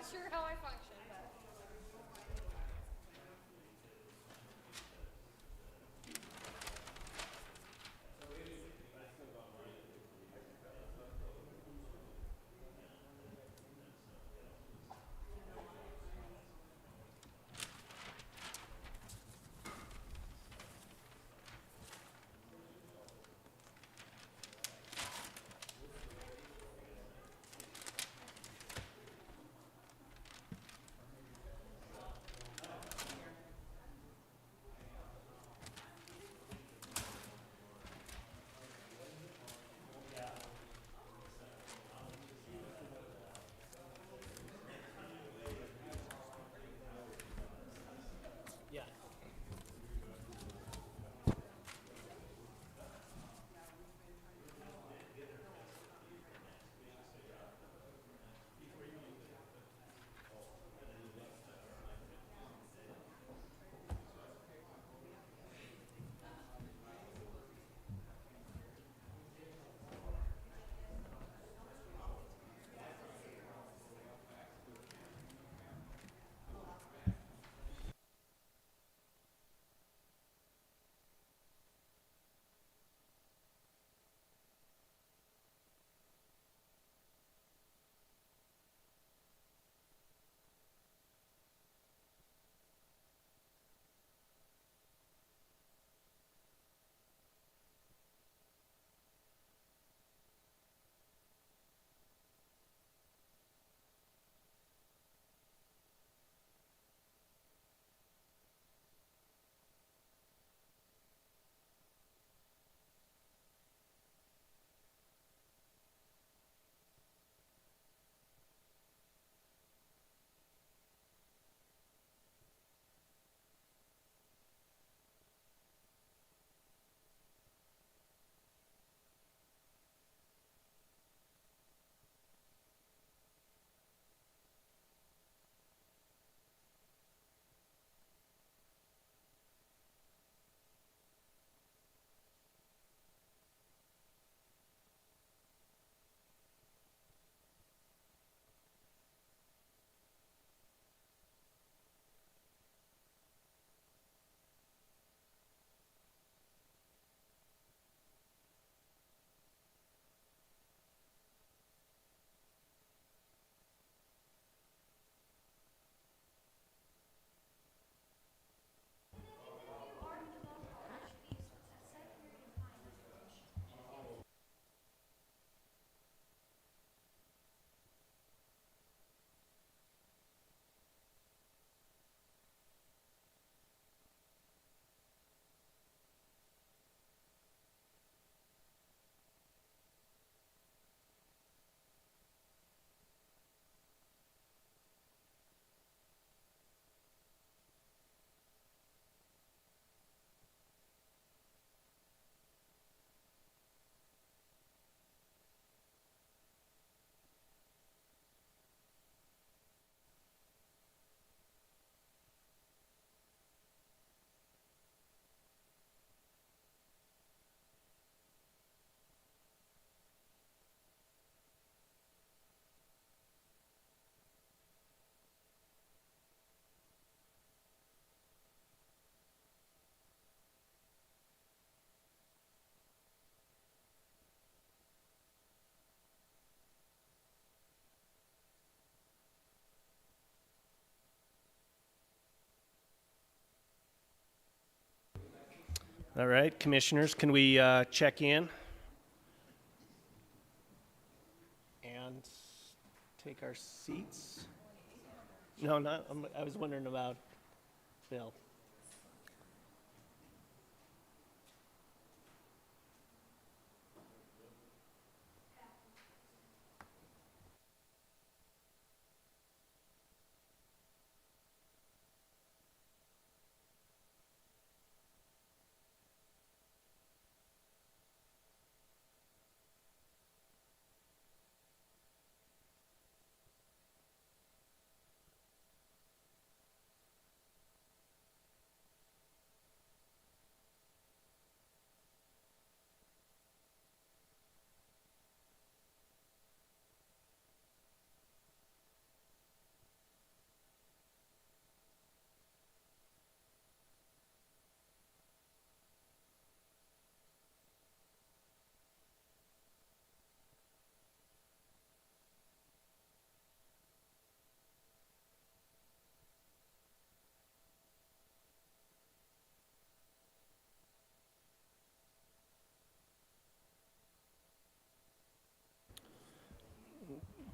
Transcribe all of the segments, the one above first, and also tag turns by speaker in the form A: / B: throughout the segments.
A: not sure how I function, but.
B: Yeah. All right, commissioners, can we check in and take our seats? No, not. I was wondering about Bill.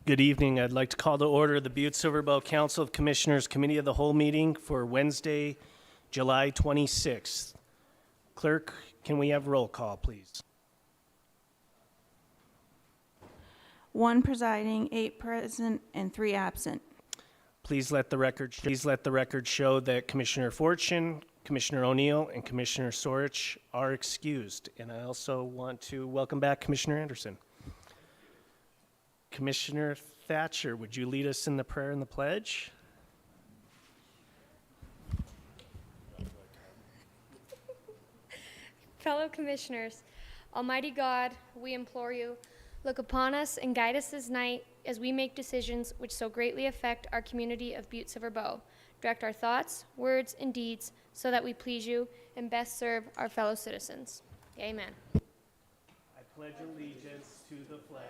B: Good evening. I'd like to call to order the Butte-Silver Council of Commissioners Committee of the Whole meeting for Wednesday, July 26th. Clerk, can we have roll call, please?
A: 1 presiding, 8 present, and 3 absent.
B: Please let the record show that Commissioner Fortune, Commissioner O'Neill, and Commissioner Sorich are excused. And I also want to welcome back Commissioner Anderson. Commissioner Thatcher, would you lead us in the prayer and the pledge?
C: Fellow commissioners, Almighty God, we implore you, look upon us and guide us this night as we make decisions which so greatly affect our community of Butte-Silver. Direct our thoughts, words, and deeds so that we please you and best serve our fellow citizens. Amen.
B: I pledge allegiance to the flag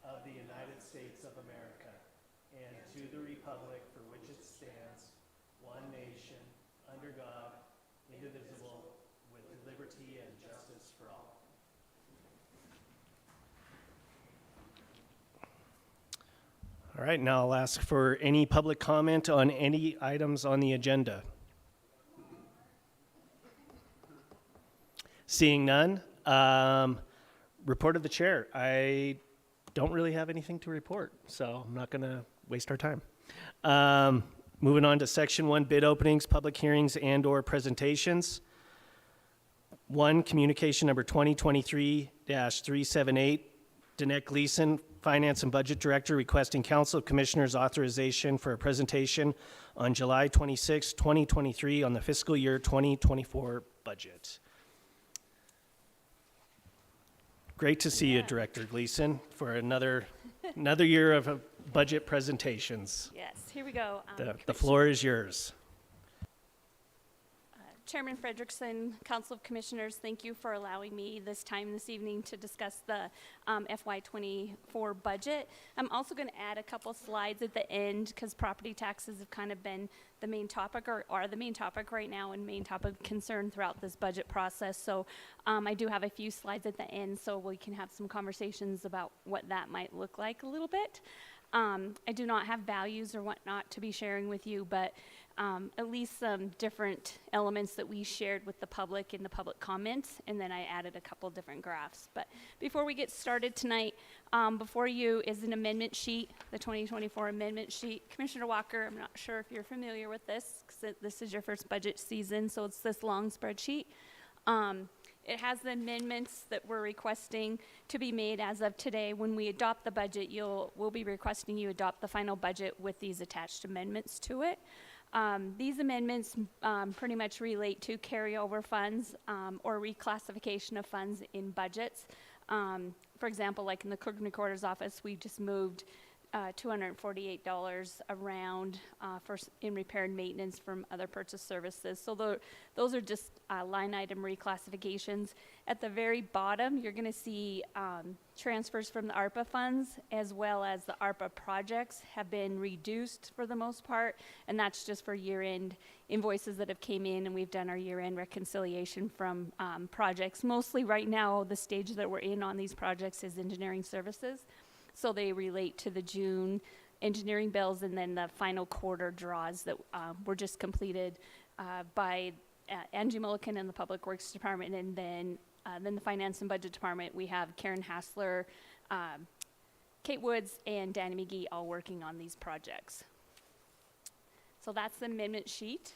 B: of the United States of America and to the republic for which it stands, one nation, under God, indivisible, with liberty and justice for all. All right, now I'll ask for any public comment on any items on the agenda. Seeing none, report of the chair. I don't really have anything to report, so I'm not going to waste our time. Moving on to section 1, bid openings, public hearings, and/or presentations. 1, communication number 2023-378, Danette Gleason, Finance and Budget Director, requesting Council of Commissioners authorization for a presentation on July 26, 2023 on the fiscal year 2024 budget. Great to see you, Director Gleason, for another year of budget presentations.
D: Yes, here we go.
B: The floor is yours.
D: Chairman Frederickson, Council of Commissioners, thank you for allowing me this time this evening to discuss the FY24 budget. I'm also going to add a couple slides at the end because property taxes have kind of been the main topic or are the main topic right now and main topic of concern throughout this budget process. So I do have a few slides at the end so we can have some conversations about what that might look like a little bit. I do not have values or whatnot to be sharing with you, but at least some different elements that we shared with the public in the public comments, and then I added a couple different graphs. But before we get started tonight, before you is an amendment sheet, the 2024 amendment sheet. Commissioner Walker, I'm not sure if you're familiar with this, because this is your first budget season, so it's this long spreadsheet. It has the amendments that we're requesting to be made as of today. When we adopt the budget, we'll be requesting you adopt the final budget with these attached amendments to it. These amendments pretty much relate to carryover funds or reclassification of funds in budgets. For example, like in the clerk and recorder's office, we just moved $248 around in repair and maintenance from other purchase services. So those are just line item reclassifications. At the very bottom, you're going to see transfers from the ARPA funds as well as the ARPA projects have been reduced for the most part, and that's just for year-end invoices that have came in, and we've done our year-end reconciliation from projects. Mostly right now, the stage that we're in on these projects is engineering services. So they relate to the June engineering bills and then the final quarter draws that were just completed by Angie Mulliken in the Public Works Department, and then the Finance and Budget Department. We have Karen Hassler, Kate Woods, and Danny McGee all working on these projects. So that's the amendment sheet.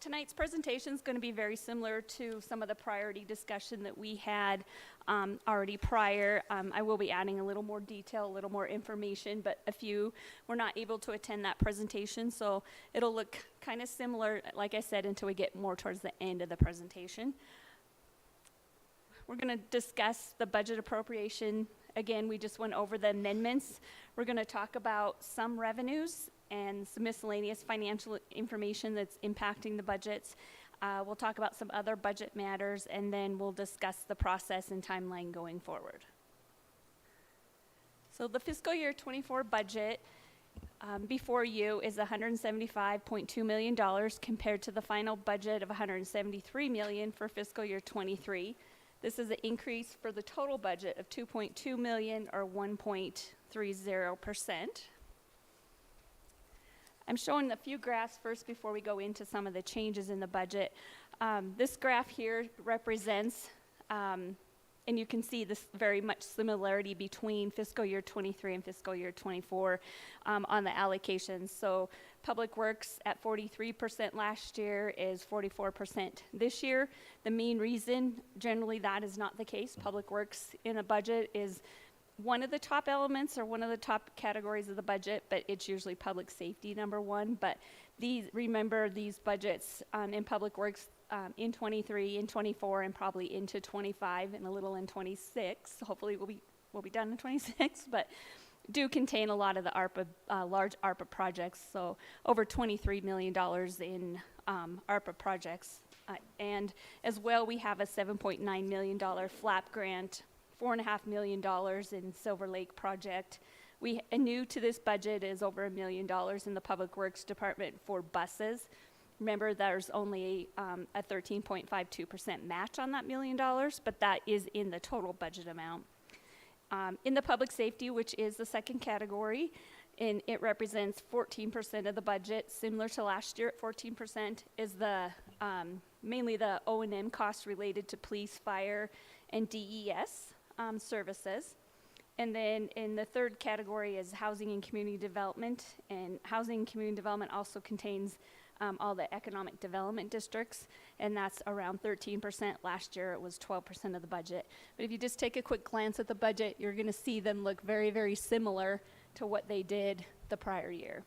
D: Tonight's presentation is going to be very similar to some of the priority discussion that we had already prior. I will be adding a little more detail, a little more information, but a few were not able to attend that presentation, so it'll look kind of similar, like I said, until we get more towards the end of the presentation. We're going to discuss the budget appropriation. Again, we just went over the amendments. We're going to talk about some revenues and some miscellaneous financial information that's impacting the budgets. We'll talk about some other budget matters, and then we'll discuss the process and timeline going forward. So the fiscal year 24 budget before you is $175.2 million compared to the final budget of $173 million for fiscal year 23. This is an increase for the total budget of 2.2 million or 1.30%. I'm showing a few graphs first before we go into some of the changes in the budget. This graph here represents, and you can see this very much similarity between fiscal year 23 and fiscal year 24 on the allocations. So Public Works at 43% last year is 44% this year. The main reason, generally that is not the case. Public Works in a budget is one of the top elements or one of the top categories of the budget, but it's usually public safety number one. But remember these budgets in Public Works in 23, in 24, and probably into 25 and a little in 26. Hopefully we'll be done in 26, but do contain a lot of the ARPA, large ARPA projects. So over $23 million in ARPA projects. And as well, we have a $7.9 million FLAP grant, $4.5 million in Silver Lake project. New to this budget is over $1 million in the Public Works Department for buses. Remember, there's only a 13.52% match on that $1 million, but that is in the total budget amount. In the public safety, which is the second category, and it represents 14% of the budget, similar to last year at 14%, is the mainly the O&M costs related to police, fire, and DES services. And then in the third category is housing and community development, and housing and community development also contains all the economic development districts, and that's around 13%. Last year it was 12% of the budget. But if you just take a quick glance at the budget, you're going to see them look very, very similar to what they did the prior year.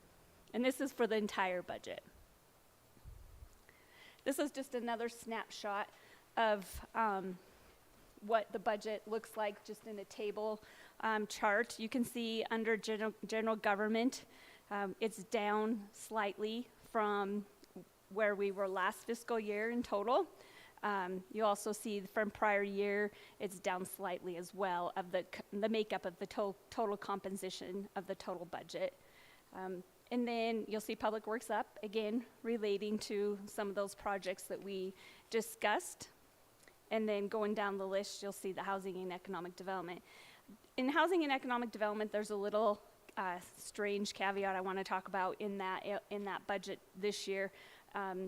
D: And this is for the entire budget. This is just another snapshot of what the budget looks like just in a table chart. You can see under general government, it's down slightly from where we were last fiscal year in total. You also see from prior year, it's down slightly as well of the makeup of the total composition of the total budget. And then you'll see Public Works up, again, relating to some of those projects that we discussed. And then going down the list, you'll see the housing and economic development. In housing and economic development, there's a little strange caveat I want to talk about in that budget this year.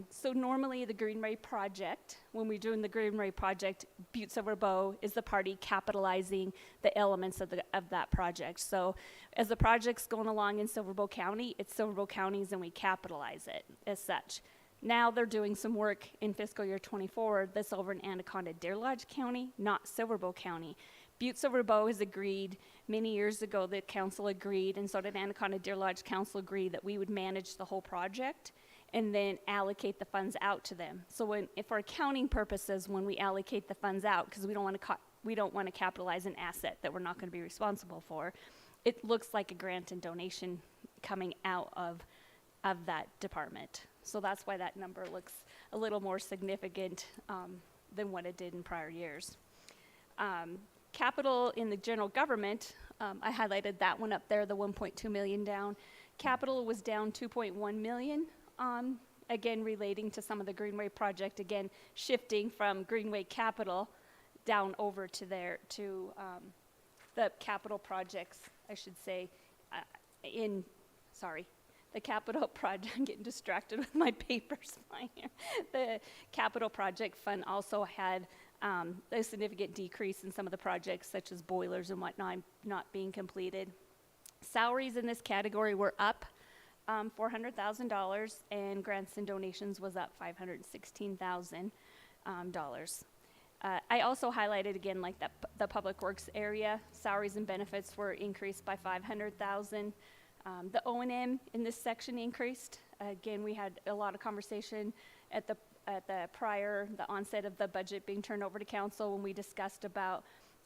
D: So normally the Greenway project, when we're doing the Greenway project, Butte-Silver Bow is the party capitalizing the elements of that project. So as the project's going along in Silver Bow County, it's Silver Bow County's and we capitalize it as such. Now they're doing some work in fiscal year 24 that's over in Anaconda Deer Lodge County, not Silver Bow County. Butte-Silver Bow has agreed many years ago, the council agreed, and so did Anaconda Deer Lodge Council agree that we would manage the whole project and then allocate the funds out to them. So if for accounting purposes, when we allocate the funds out, because we don't want to capitalize an asset that we're not going to be responsible for, it looks like a grant and donation coming out of that department. So that's why that number looks a little more significant than what it did in prior years. Capital in the general government, I highlighted that one up there, the 1.2 million down. Capital was down 2.1 million, again relating to some of the Greenway project, again shifting from Greenway capital down over to the capital projects, I should say, the capital project, I'm getting distracted with my papers flying here. The capital project fund also had a significant decrease in some of the projects such as boilers and whatnot not being completed. Salaries in this category were up $400,000 and grants and donations was up $516,000. I also highlighted again like the public works area, salaries and benefits were increased by $500,000. The O&M in this section increased. Again, we had a lot of conversation at the onset of the budget being turned over to council when we discussed about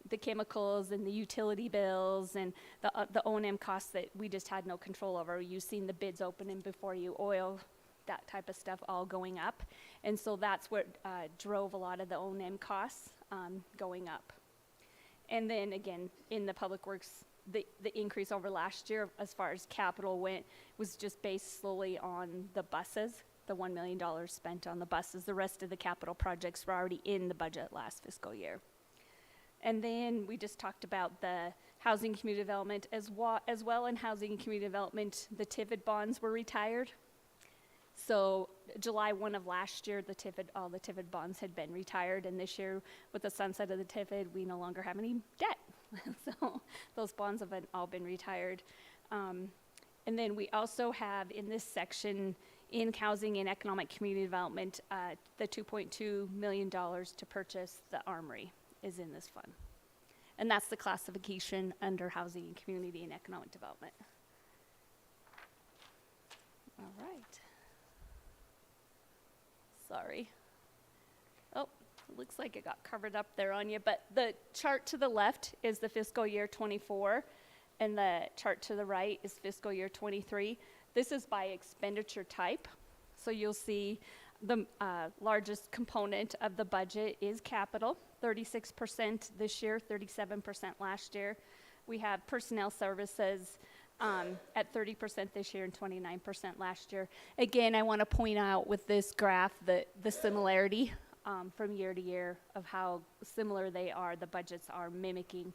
D: the chemicals and the utility bills and the O&M costs that we just had no control over. You've seen the bids opening before you oil, that type of stuff all going up. And so that's what drove a lot of the O&M costs going up. And then again, in the public works, the increase over last year as far as capital went was just based solely on the buses, the $1 million spent on the buses. The rest of the capital projects were already in the budget last fiscal year. And then we just talked about the housing and community development as well in housing and community development, the TIFID bonds were retired. So July 1 of last year, all the TIFID bonds had been retired, and this year with the sunset of the TIFID, we no longer have any debt. So those bonds have all been retired. And then we also have in this section in housing and economic community development, the $2.2 million to purchase the armory is in this fund. And that's the classification under housing and community and economic development. All right. Sorry. Oh, it looks like it got covered up there on you, but the chart to the left is the fiscal year 24, and the chart to the right is fiscal year 23. This is by expenditure type. So you'll see the largest component of the budget is capital, 36% this year, 37% last year. We have personnel services at 30% this year and 29% last year. Again, I want to point out with this graph the similarity from year to year of how similar they are, the budgets are mimicking.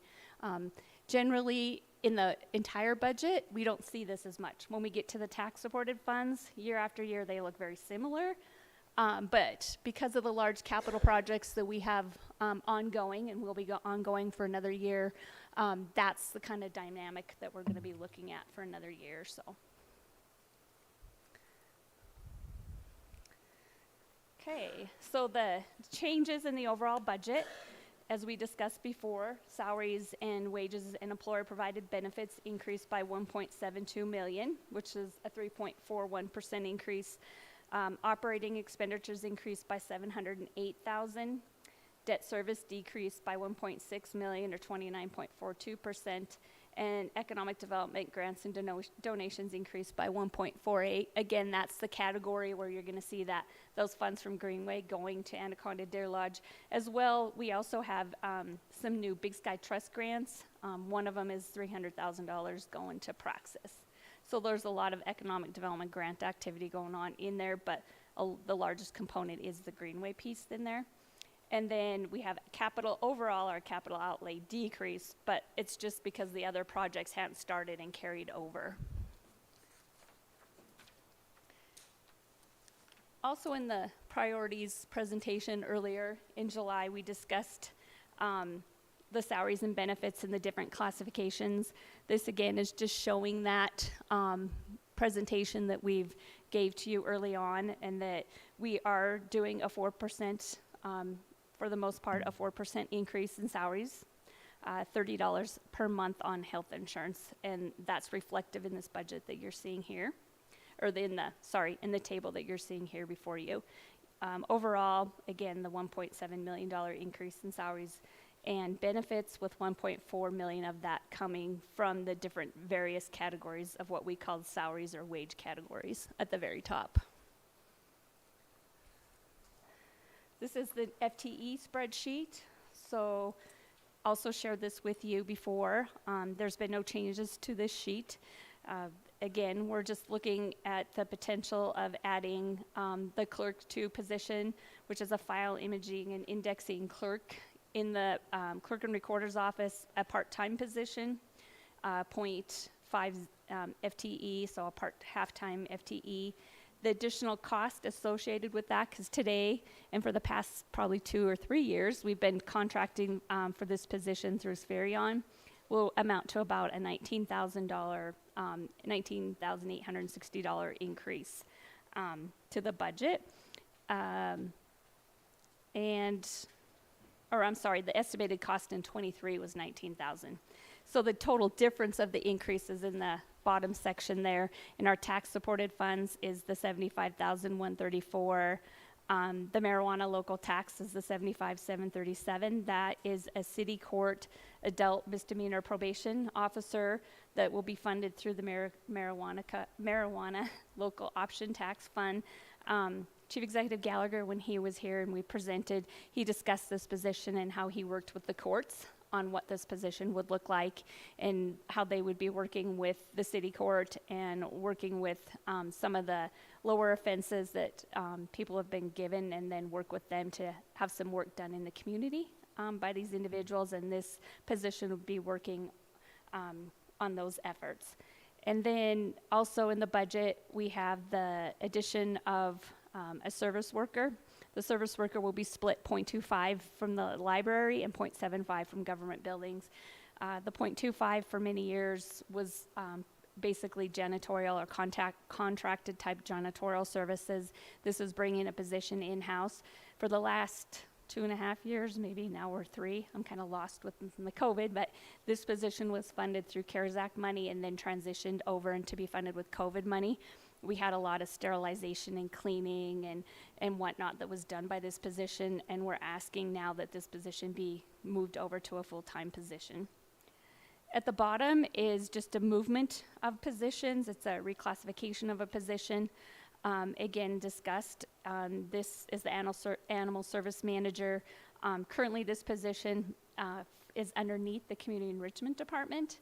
D: Generally, in the entire budget, we don't see this as much. When we get to the tax-supported funds, year after year, they look very similar. But because of the large capital projects that we have ongoing and will be ongoing for another year, that's the kind of dynamic that we're going to be looking at for another year or so. Okay, so the changes in the overall budget, as we discussed before, salaries and wages and employer-provided benefits increased by $1.72 million, which is a 3.41% increase. Operating expenditures increased by $708,000. Debt service decreased by $1.6 million, or 29.42%. And economic development grants and donations increased by 1.48. Again, that's the category where you're going to see that those funds from Greenway going to Anaconda Deer Lodge. As well, we also have some new Big Sky Trust grants. One of them is $300,000 going to Praxis. So there's a lot of economic development grant activity going on in there, but the largest component is the Greenway piece in there. And then we have capital, overall our capital outlay decreased, but it's just because the other projects hadn't started and carried over. Also in the priorities presentation earlier in July, we discussed the salaries and benefits and the different classifications. This again is just showing that presentation that we've gave to you early on, and that we are doing a 4%, for the most part, a 4% increase in salaries, $30 per month on health insurance, and that's reflective in this budget that you're seeing here, or in the table that you're seeing here before you. Overall, again, the $1.7 million increase in salaries and benefits, with $1.4 million of that coming from the different various categories of what we call salaries or wage categories at the very top. This is the FTE spreadsheet. So also shared this with you before. There's been no changes to this sheet. Again, we're just looking at the potential of adding the clerk 2 position, which is a file imaging and indexing clerk in the clerk and recorder's office, a part-time position, 0.5 FTE, so a half-time FTE. The additional cost associated with that, because today and for the past probably 2 or 3 years, we've been contracting for this position through Spherion, will amount to about a $19,860 increase to the budget. The estimated cost in 23 was $19,000. So the total difference of the increases in the bottom section there in our tax supported funds is the $75,134. The marijuana local tax is the $75,737. That is a city court adult misdemeanor probation officer that will be funded through the marijuana local option tax fund. Chief Executive Gallagher, when he was here and we presented, he discussed this position and how he worked with the courts on what this position would look like and how they would be working with the city court and working with some of the lower offenses that people have been given, and then work with them to have some work done in the community by these individuals, and this position would be working on those efforts. And then also in the budget, we have the addition of a service worker. The service worker will be split 0.25 from the library and 0.75 from government buildings. The 0.25 for many years was basically janitorial or contracted type janitorial services. This is bringing a position in-house. For the last 2.5 years, maybe now we're 3. I'm kind of lost with the COVID, but this position was funded through CARES Act money and then transitioned over and to be funded with COVID money. We had a lot of sterilization and cleaning and whatnot that was done by this position, and we're asking now that this position be moved over to a full-time position. At the bottom is just a movement of positions. It's a reclassification of a position. Again, discussed. This is the animal service manager. Currently, this position is underneath the community enrichment department.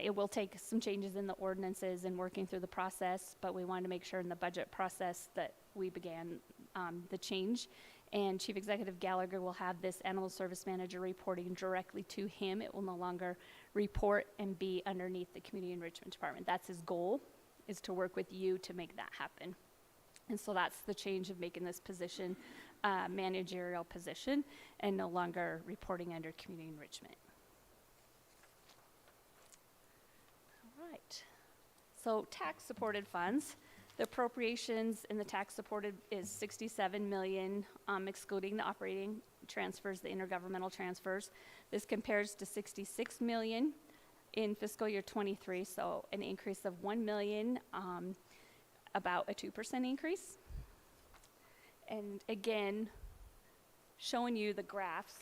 D: It will take some changes in the ordinances and working through the process, but we wanted to make sure in the budget process that we began the change. And Chief Executive Gallagher will have this animal service manager reporting directly to him. It will no longer report and be underneath the community enrichment department. That's his goal, is to work with you to make that happen. And so that's the change of making this position a managerial position and no longer reporting under community enrichment. All right. So tax supported funds. The appropriations in the tax supported is 67 million, excluding the operating transfers, the intergovernmental transfers. This compares to 66 million in fiscal year 23, so an increase of 1 million, about a 2% increase. And again, showing you the graphs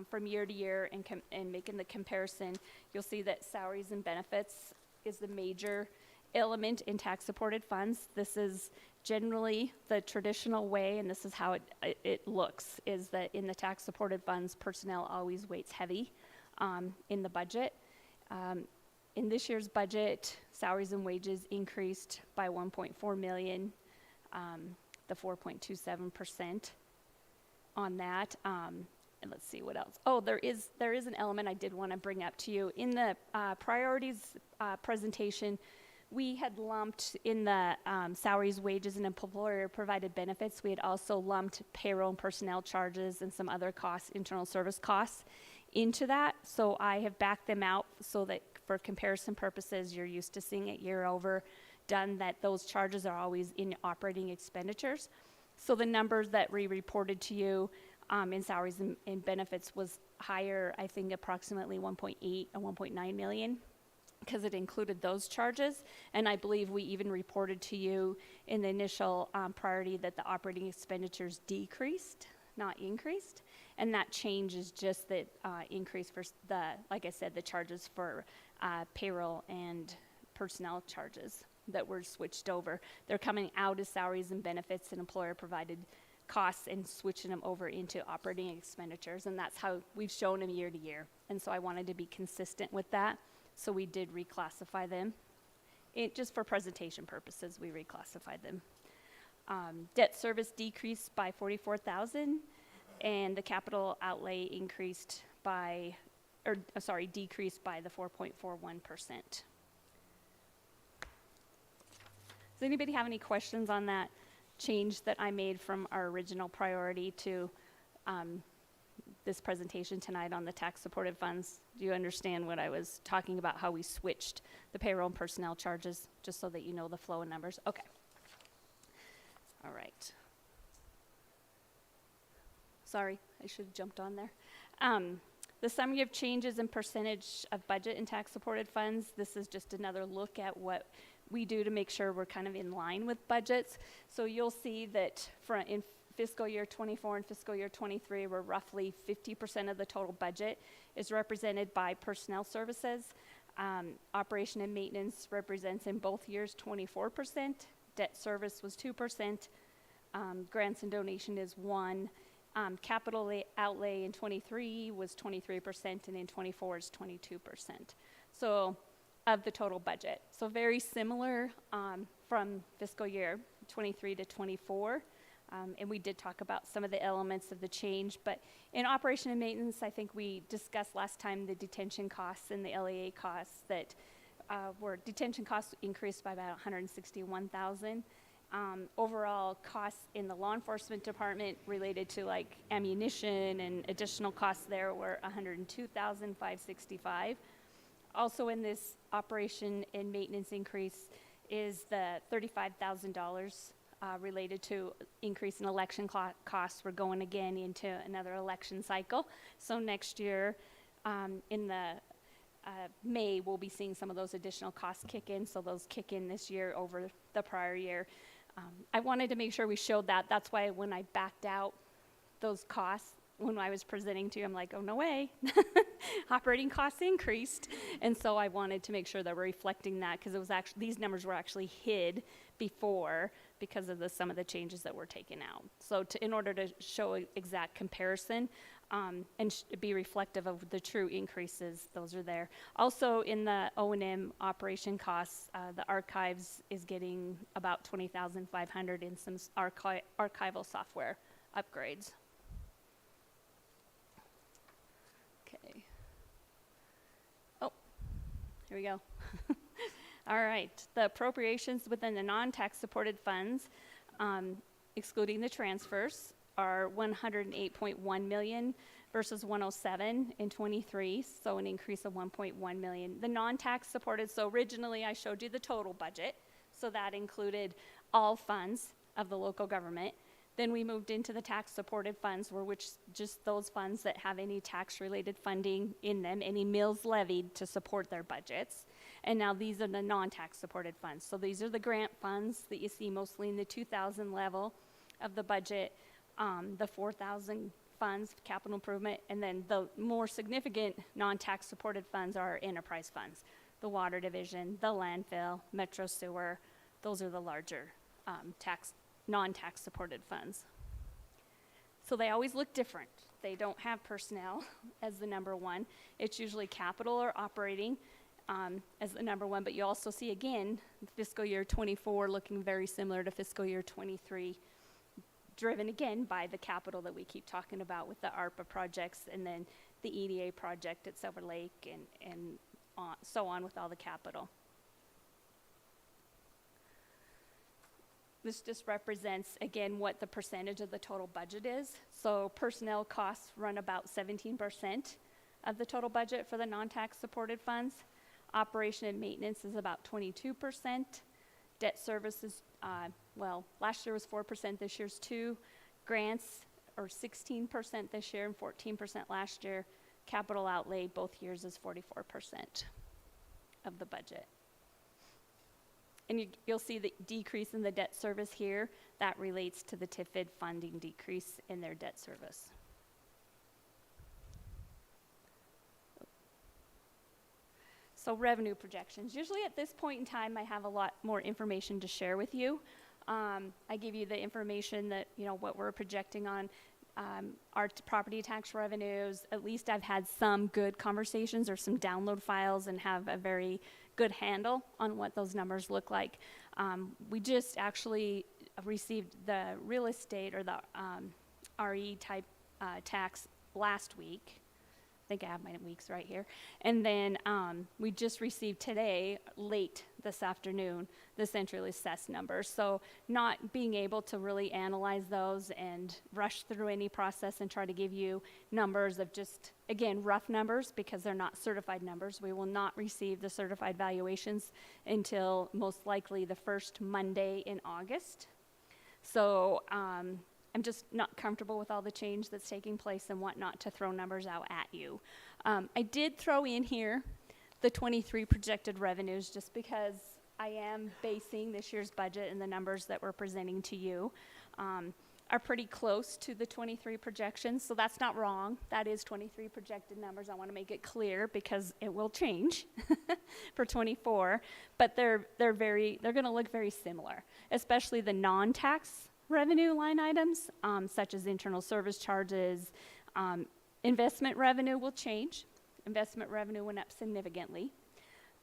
D: from year to year and making the comparison, you'll see that salaries and benefits is the major element in tax-supported funds. This is generally the traditional way, and this is how it looks, is that in the tax-supported funds, personnel always weights heavy in the budget. In this year's budget, salaries and wages increased by 1.4 million, the 4.27% on that. And let's see what else. Oh, there is an element I did want to bring up to you. In the priorities presentation, we had lumped in the salaries, wages, and employer-provided benefits. We had also lumped payroll and personnel charges and some other costs, internal service costs, into that. So I have backed them out so that for comparison purposes, you're used to seeing it year over done, that those charges are always in operating expenditures. So the numbers that we reported to you in salaries and benefits was higher, I think approximately 1.8 and 1.9 million. Because it included those charges, and I believe we even reported to you in the initial priority that the operating expenditures decreased, not increased, and that change is just the increase for the, like I said, the charges for payroll and personnel charges that were switched over. They're coming out as salaries and benefits and employer-provided costs and switching them over into operating expenditures, and that's how we've shown them year to year. And so I wanted to be consistent with that. So we did reclassify them. Just for presentation purposes, we reclassified them. Debt service decreased by 44,000, and the capital outlay decreased by the 4.41%. Does anybody have any questions on that change that I made from our original priority to this presentation tonight on the tax-supported funds? Do you understand what I was talking about, how we switched the payroll and personnel charges, just so that you know the flow of numbers? Okay. All right. Sorry, I should have jumped on there. The summary of changes in percentage of budget and tax-supported funds, this is just another look at what we do to make sure we're kind of in line with budgets. So you'll see that in fiscal year 24 and fiscal year 23, we're roughly 50% of the total budget is represented by personnel services. Operation and maintenance represents in both years 24%. Debt service was 2%. Grants and donation is 1%. Capital outlay in 23 was 23%, and in 24 is 22%. So of the total budget. So very similar from fiscal year 23 to 24. And we did talk about some of the elements of the change, but in operation and maintenance, I think we discussed last time the detention costs and the LEA costs that were detention costs increased by about 161,000. Overall costs in the law enforcement department related to like ammunition and additional costs there were 102,565. Also in this operation and maintenance increase is the $35,000 related to increase in election costs. We're going again into another election cycle. So next year in the May, we'll be seeing some of those additional costs kick in. So those kick in this year over the prior year. I wanted to make sure we showed that. That's why when I backed out those costs, when I was presenting to you, I'm like, oh, no way. Operating costs increased. And so I wanted to make sure that we're reflecting that because it was actually, these numbers were actually hid before because of some of the changes that were taken out. So in order to show an exact comparison and be reflective of the true increases, those are there. Also in the O&M operation costs, the archives is getting about $20,500 in some archival software upgrades. Okay. Oh, here we go. All right, the appropriations within the non-tax supported funds, excluding the transfers, are 108.1 million versus 107 in 23, so an increase of 1.1 million. The non-tax supported, so originally I showed you the total budget, so that included all funds of the local government. Then we moved into the tax supported funds, which just those funds that have any tax related funding in them, any mills levied to support their budgets. And now these are the non-tax supported funds. So these are the grant funds that you see mostly in the 2,000 level of the budget, the 4,000 funds, capital improvement, and then the more significant non-tax supported funds are enterprise funds. The water division, the landfill, metro sewer, those are the larger non-tax supported funds. So they always look different. They don't have personnel as the number one. It's usually capital or operating as the number one, but you also see again, fiscal year 24 looking very similar to fiscal year 23, driven again by the capital that we keep talking about with the ARPA projects and then the EDA project at Silver Lake and so on with all the capital. This just represents, again, what the percentage of the total budget is. So personnel costs run about 17% of the total budget for the non-tax supported funds. Operation and maintenance is about 22%. Debt services, well, last year was 4%, this year's 2%. Grants are 16% this year and 14% last year. Capital outlay both years is 44% of the budget. And you'll see the decrease in the debt service here. That relates to the TIFID funding decrease in their debt service. So revenue projections. Usually at this point in time, I have a lot more information to share with you. I give you the information that, what we're projecting on our property tax revenues. At least I've had some good conversations or some download files and have a very good handle on what those numbers look like. We just actually received the real estate or the RE type tax last week. I think I have my weeks right here. And then we just received today, late this afternoon, the centrally assessed numbers. So not being able to really analyze those and rush through any process and try to give you numbers of just, again, rough numbers because they're not certified numbers. We will not receive the certified valuations until most likely the first Monday in August. So I'm just not comfortable with all the change that's taking place and want not to throw numbers out at you. I did throw in here the 23 projected revenues just because I am basing this year's budget and the numbers that we're presenting to you are pretty close to the 23 projections, so that's not wrong. That is 23 projected numbers. I want to make it clear because it will change for 24, but they're going to look very similar, especially the non-tax revenue line items, such as internal service charges. Investment revenue will change. Investment revenue went up significantly.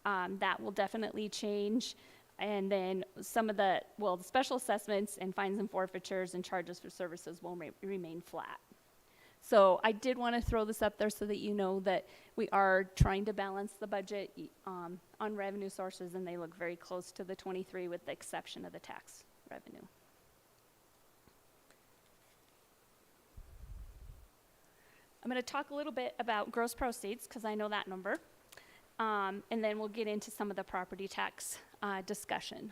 D: That will definitely change. And then some of the special assessments and fines and forfeitures and charges for services will remain flat. So I did want to throw this up there so that you know that we are trying to balance the budget on revenue sources, and they look very close to the 23 with the exception of the tax revenue. I'm going to talk a little bit about gross proceeds because I know that number, and then we'll get into some of the property tax discussion.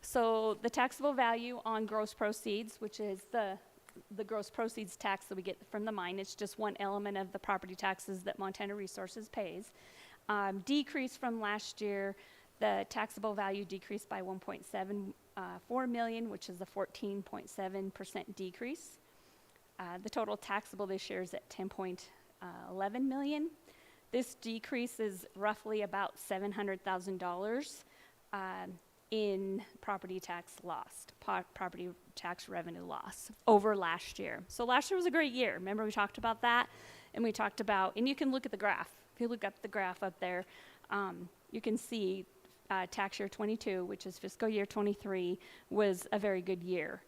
D: So the taxable value on gross proceeds, which is the gross proceeds tax that we get from the mine, it's just one element of the property taxes that Montana Resources pays, decreased from last year. The taxable value decreased by 1.74 million, which is a 14.7% decrease. The total taxable this year is at 10.11 million. This decrease is roughly about $700,000 in property tax lost, property tax revenue loss over last year. So last year was a great year. Remember we talked about that? And we talked about, and you can look at the graph. If you look up the graph up there, you can see tax year 22, which is fiscal year 23, was a very good year.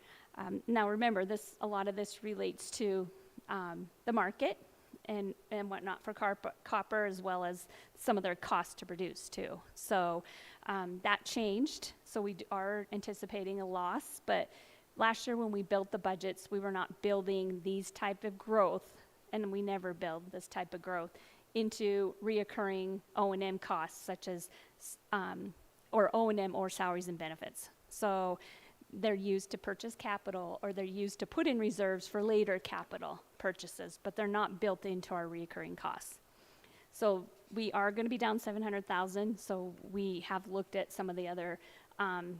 D: Now remember, a lot of this relates to the market and whatnot for copper, as well as some of their costs to produce too. So that changed. So we are anticipating a loss, but last year when we built the budgets, we were not building these type of growth, and we never build this type of growth into reoccurring O&M costs, such as or O&M or salaries and benefits. So they're used to purchase capital, or they're used to put in reserves for later capital purchases, but they're not built into our recurring costs. So we are going to be down 700,000. So we have looked at some of the other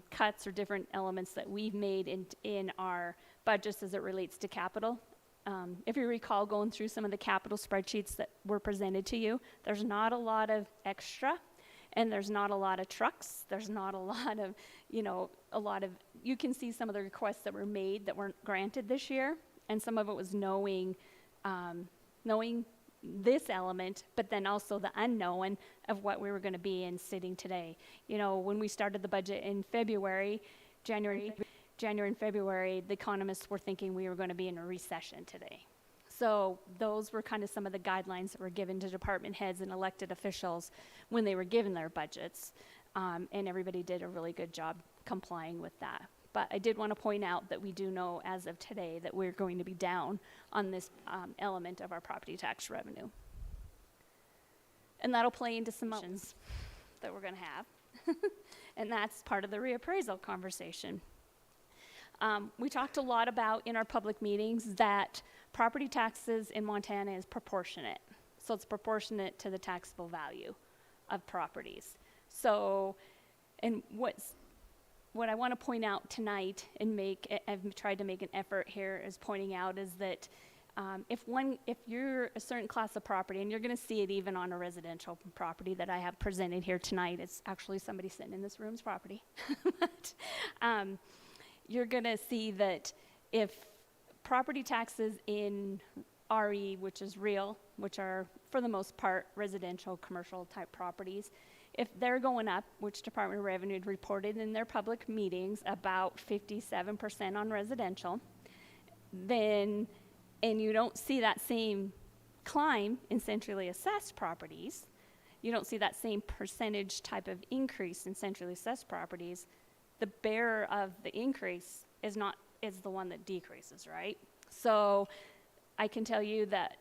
D: cuts or different elements that we've made in our budgets as it relates to capital. If you recall going through some of the capital spreadsheets that were presented to you, there's not a lot of extra, and there's not a lot of trucks. There's not a lot of, you can see some of the requests that were made that weren't granted this year, and some of it was knowing this element, but then also the unknown of what we were going to be in sitting today. When we started the budget in January and February, the economists were thinking we were going to be in a recession today. So those were kind of some of the guidelines that were given to department heads and elected officials when they were given their budgets, and everybody did a really good job complying with that. But I did want to point out that we do know as of today that we're going to be down on this element of our property tax revenue. And that'll play into some options that we're going to have. And that's part of the reappraisal conversation. We talked a lot about in our public meetings that property taxes in Montana is proportionate. So it's proportionate to the taxable value of properties. So, and what I want to point out tonight and I've tried to make an effort here is pointing out is that if you're a certain class of property, and you're going to see it even on a residential property that I have presented here tonight, it's actually somebody sitting in this room's property. But, you're going to see that if property taxes in RE, which is real, which are for the most part residential, commercial type properties, if they're going up, which Department of Revenue had reported in their public meetings, about 57% on residential, then, and you don't see that same climb in centrally assessed properties, you don't see that same percentage type of increase in centrally assessed properties, the bearer of the increase is the one that decreases, right? So I can tell you that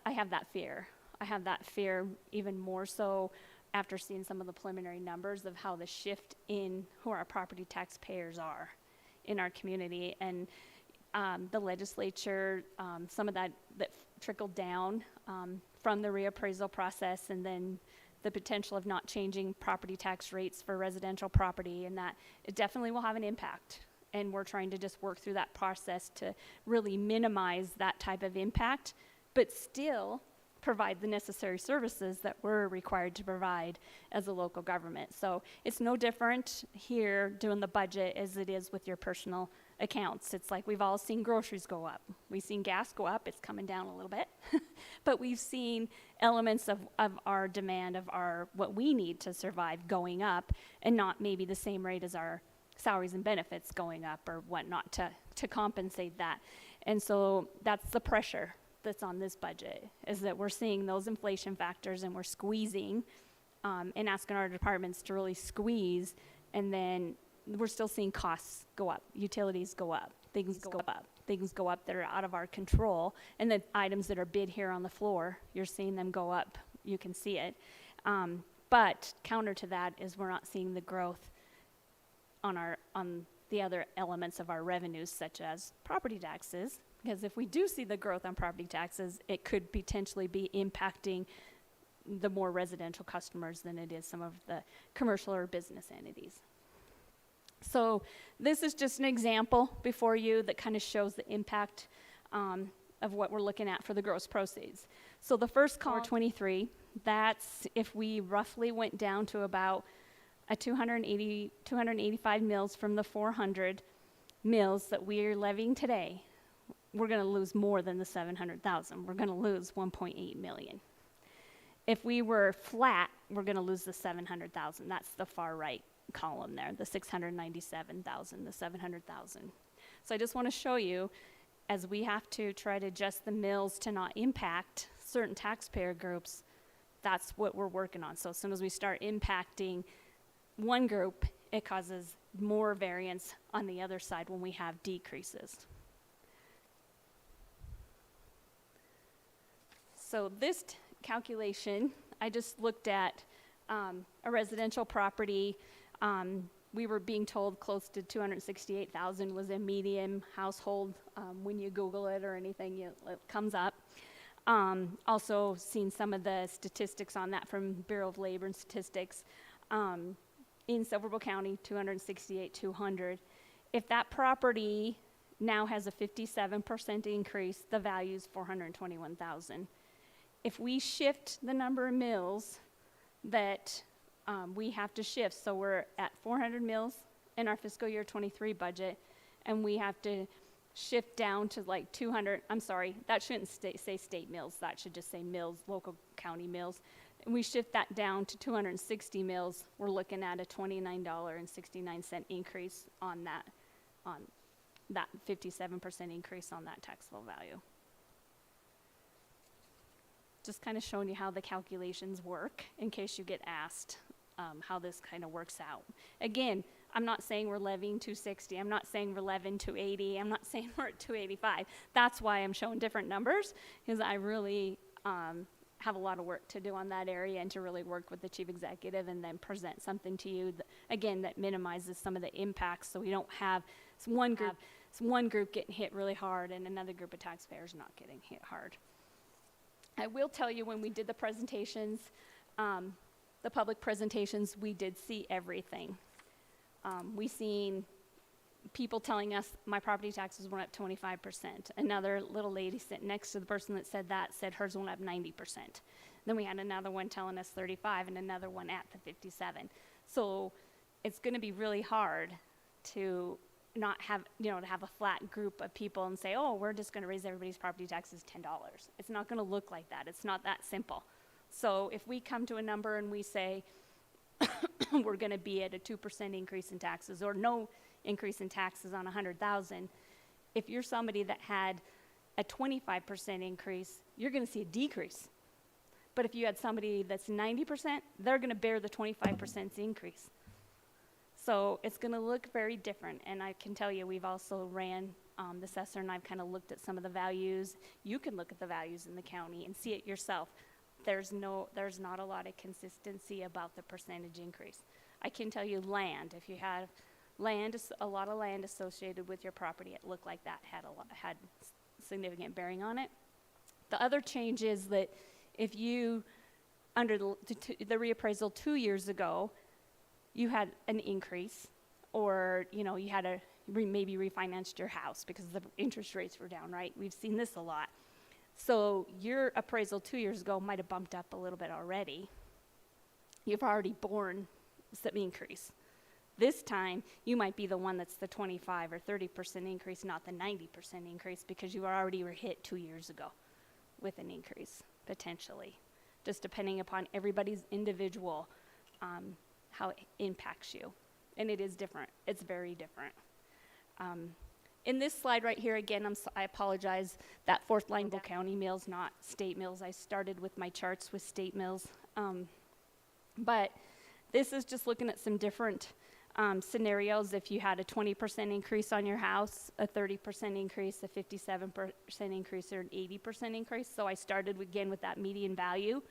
D: I have that fear. I have that fear even more so after seeing some of the preliminary numbers of how the shift in who our property taxpayers are in our community. And the legislature, some of that trickled down from the reappraisal process, and then the potential of not changing property tax rates for residential property, and that it definitely will have an impact. And we're trying to just work through that process to really minimize that type of impact, but still provide the necessary services that we're required to provide as a local government. So it's no different here doing the budget as it is with your personal accounts. It's like we've all seen groceries go up. We've seen gas go up. It's coming down a little bit. But we've seen elements of our demand, of our what we need to survive going up, and not maybe the same rate as our salaries and benefits going up or whatnot to compensate that. And so that's the pressure that's on this budget, is that we're seeing those inflation factors and we're squeezing and asking our departments to really squeeze, and then we're still seeing costs go up, utilities go up, things go up that are out of our control, and the items that are bid here on the floor, you're seeing them go up, you can see it. But counter to that is we're not seeing the growth on the other elements of our revenues, such as property taxes, because if we do see the growth on property taxes, it could potentially be impacting the more residential customers than it is some of the commercial or business entities. So this is just an example before you that kind of shows the impact of what we're looking at for the gross proceeds. So the first column, 23, that's if we roughly went down to about a 285 mills from the 400 mills that we are levying today. We're going to lose more than the 700,000. We're going to lose 1.8 million. If we were flat, we're going to lose the 700,000. That's the far right column there, the 697,000, the 700,000. So I just want to show you, as we have to try to adjust the mills to not impact certain taxpayer groups, that's what we're working on. So as soon as we start impacting one group, it causes more variance on the other side when we have decreases. So this calculation, I just looked at a residential property. We were being told close to 268,000 was a median household. When you Google it or anything, it comes up. Also seen some of the statistics on that from Bureau of Labor and Statistics. In Silver County, 268,200. If that property now has a 57% increase, the value is 421,000. If we shift the number of mills that we have to shift, so we're at 400 mills in our fiscal year 23 budget, and we have to shift down to like 200, I'm sorry, that shouldn't say state mills, that should just say mills, local county mills. And we shift that down to 260 mills, we're looking at a $29.69 increase on that 57% increase on that taxable value. Just kind of showing you how the calculations work in case you get asked how this kind of works out. Again, I'm not saying we're levying 260. I'm not saying we're levying 280. I'm not saying we're at 285. That's why I'm showing different numbers, because I really have a lot of work to do on that area, and to really work with the chief executive and then present something to you that, again, that minimizes some of the impacts, so we don't have one group getting hit really hard and another group of taxpayers not getting hit hard. I will tell you, when we did the presentations, the public presentations, we did see everything. We seen people telling us my property taxes went up 25%. Another little lady sitting next to the person that said that said hers went up 90%. Then we had another one telling us 35 and another one at the 57. So it's going to be really hard to not have, to have a flat group of people and say, oh, we're just going to raise everybody's property taxes $10. It's not going to look like that. It's not that simple. So if we come to a number and we say we're going to be at a 2% increase in taxes, or no increase in taxes on 100,000, if you're somebody that had a 25% increase, you're going to see a decrease. But if you had somebody that's 90%, they're going to bear the 25% increase. So it's going to look very different. And I can tell you, we've also ran the assessor, and I've kind of looked at some of the values. You can look at the values in the county and see it yourself. There's not a lot of consistency about the percentage increase. I can tell you land, if you have land, a lot of land associated with your property, it looked like that had significant bearing on it. The other change is that if you, under the reappraisal 2 years ago, you had an increase, or you had maybe refinanced your house because the interest rates were down, right? We've seen this a lot. So your appraisal 2 years ago might have bumped up a little bit already. You've already borne some increase. This time, you might be the one that's the 25 or 30% increase, not the 90% increase, because you already were hit 2 years ago with an increase, potentially, just depending upon everybody's individual, how it impacts you. And it is different. It's very different. In this slide right here, again, I apologize, that fourth line, county mills, not state mills. I started with my charts with state mills. But this is just looking at some different scenarios. If you had a 20% increase on your house, a 30% increase, a 57% increase, or an 80% increase. So I started again with that median value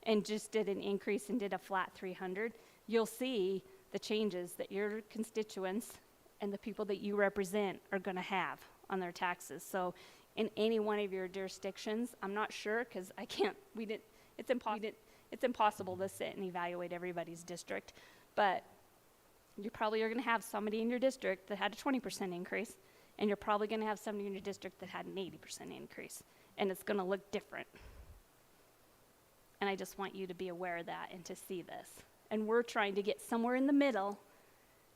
D: and just did an increase and did a flat 300. You'll see the changes that your constituents and the people that you represent are going to have on their taxes. So in any one of your jurisdictions, I'm not sure because it's impossible to sit and evaluate everybody's district, but you probably are going to have somebody in your district that had a 20% increase, and you're probably going to have somebody in your district that had an 80% increase, and it's going to look different. And I just want you to be aware of that and to see this. And we're trying to get somewhere in the middle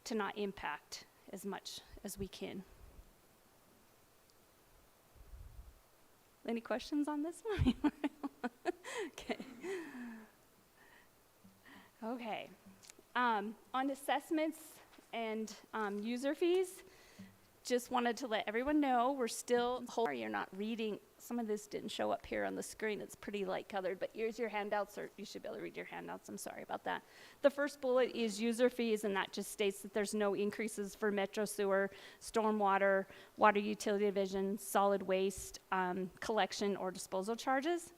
D: to not impact as much as we can. Any questions on this one? Okay. Okay. On assessments and user fees, just wanted to let everyone know we're still, you're not reading, some of this didn't show up here on the screen, it's pretty light colored, but here's your handouts, or you should be able to read your handouts, I'm sorry about that. The first bullet is user fees, and that just states that there's no increases for Metro Sewer, Stormwater, Water Utility Division, solid waste, collection or disposal charges.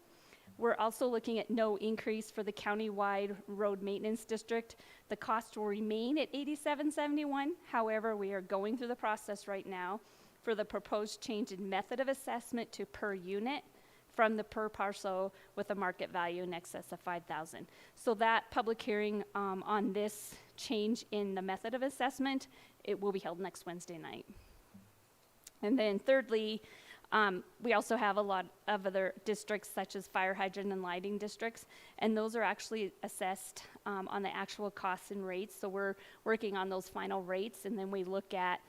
D: We're also looking at no increase for the countywide road maintenance district. The cost will remain at $87.71. However, we are going through the process right now for the proposed change in method of assessment to per unit from the per parcel with a market value in excess of $5,000. So that public hearing on this change in the method of assessment, it will be held next Wednesday night. And then thirdly, we also have a lot of other districts such as fire hydrant and lighting districts, and those are actually assessed on the actual costs and rates. So we're working on those final rates, and then we look at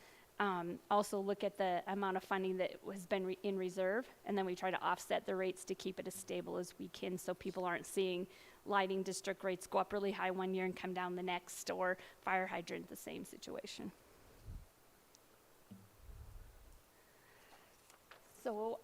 D: also look at the amount of funding that has been in reserve, and then we try to offset the rates to keep it as stable as we can so people aren't seeing lighting district rates go up really high one year and come down the next, or fire hydrant the same situation. So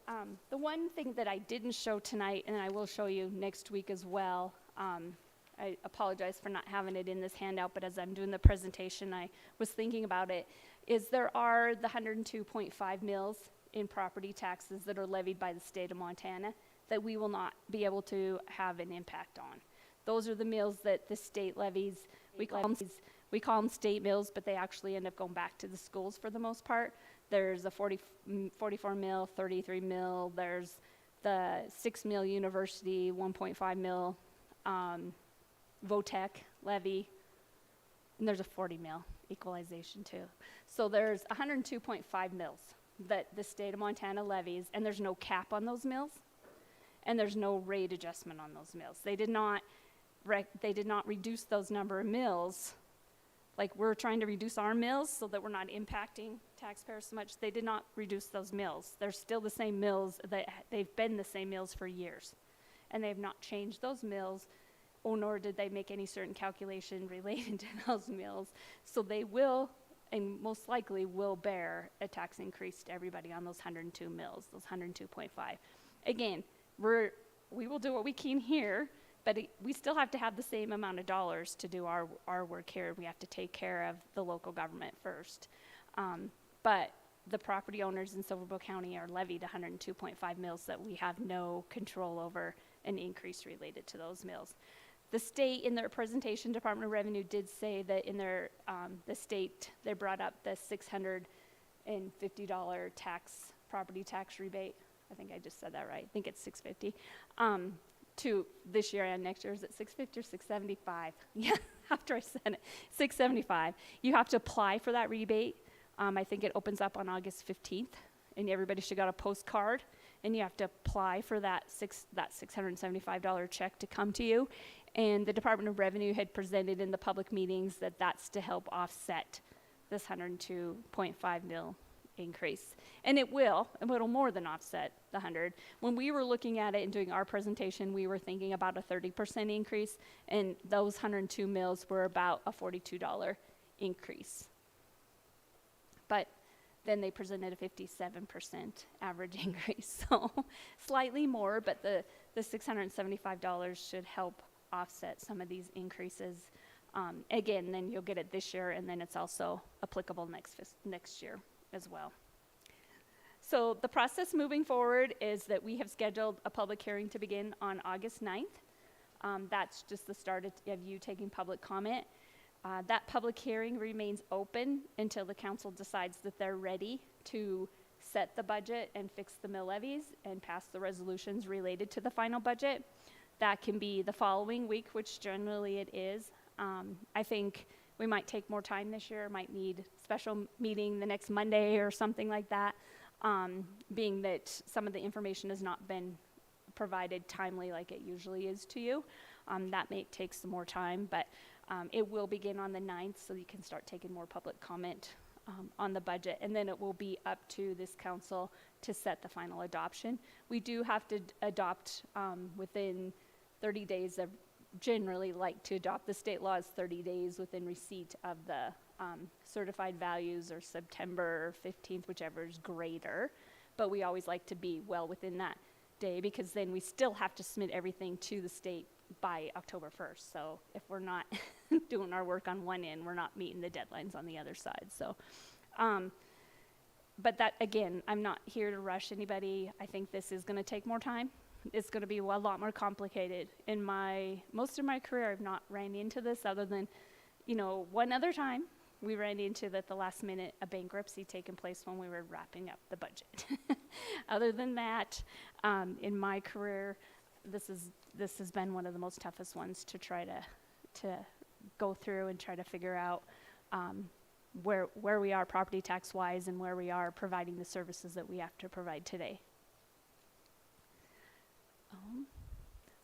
D: the one thing that I didn't show tonight, and I will show you next week as well, I apologize for not having it in this handout, but as I'm doing the presentation, I was thinking about it, is there are the 102.5 mills in property taxes that are levied by the state of Montana that we will not be able to have an impact on. Those are the mills that the state levies. We call them state mills, but they actually end up going back to the schools for the most part. There's a 44 mil, 33 mil, there's the 6 mil university, 1.5 mil VOTEC levy, and there's a 40 mil equalization too. So there's 102.5 mils that the state of Montana levies, and there's no cap on those mills, and there's no rate adjustment on those mills. They did not reduce those number of mills. Like we're trying to reduce our mills so that we're not impacting taxpayers so much. They did not reduce those mills. They're still the same mills. They've been the same mills for years. And they have not changed those mills, or nor did they make any certain calculation related to those mills. So they will, and most likely will bear a tax increase to everybody on those 102 mills, those 102.5. Again, we will do what we can here, but we still have to have the same amount of dollars to do our work here. We have to take care of the local government first. But the property owners in Silver Bow County are levied 102.5 mills that we have no control over an increase related to those mills. The state, in their presentation, Department of Revenue did say that in their, the state, they brought up the $650 property tax rebate. I think I just said that right. I think it's $650. To this year and next year. Is it $650 or $675? Yeah, after I said it, $675. You have to apply for that rebate. I think it opens up on August 15th, and everybody should got a postcard. and you have to apply for that $675 check to come to you. And the Department of Revenue had presented in the public meetings that that's to help offset this 102.5 mil increase. And it'll more than offset the 100. When we were looking at it and doing our presentation, we were thinking about a 30% increase, and those 102 mils were about a $42 increase. But then they presented a 57% average increase, so slightly more, but the $675 should help offset some of these increases. Again, then you'll get it this year, and then it's also applicable next year as well. So the process moving forward is that we have scheduled a public hearing to begin on August 9th. That's just the start of you taking public comment. That public hearing remains open until the council decides that they're ready to set the budget and fix the mill levies and pass the resolutions related to the final budget. That can be the following week, which generally it is. I think we might take more time this year, might need special meeting the next Monday or something like that, being that some of the information has not been provided timely like it usually is to you. That may take some more time, but it will begin on the 9th, so you can start taking more public comment on the budget, and then it will be up to this council to set the final adoption. We do have to adopt within 30 days of, generally like to adopt the state laws 30 days within receipt of the certified values, or September 15th, whichever is greater, but we always like to be well within that day, because then we still have to submit everything to the state by October 1st. So if we're not doing our work on one end, we're not meeting the deadlines on the other side. So, but that, again, I'm not here to rush anybody. I think this is going to take more time. It's going to be a lot more complicated. In most of my career, I've not ran into this, other than, one other time we ran into that the last minute, a bankruptcy taking place when we were wrapping up the budget. Other than that, in my career, this has been one of the most toughest ones to try to go through and try to figure out where we are property tax wise, and where we are providing the services that we have to provide today.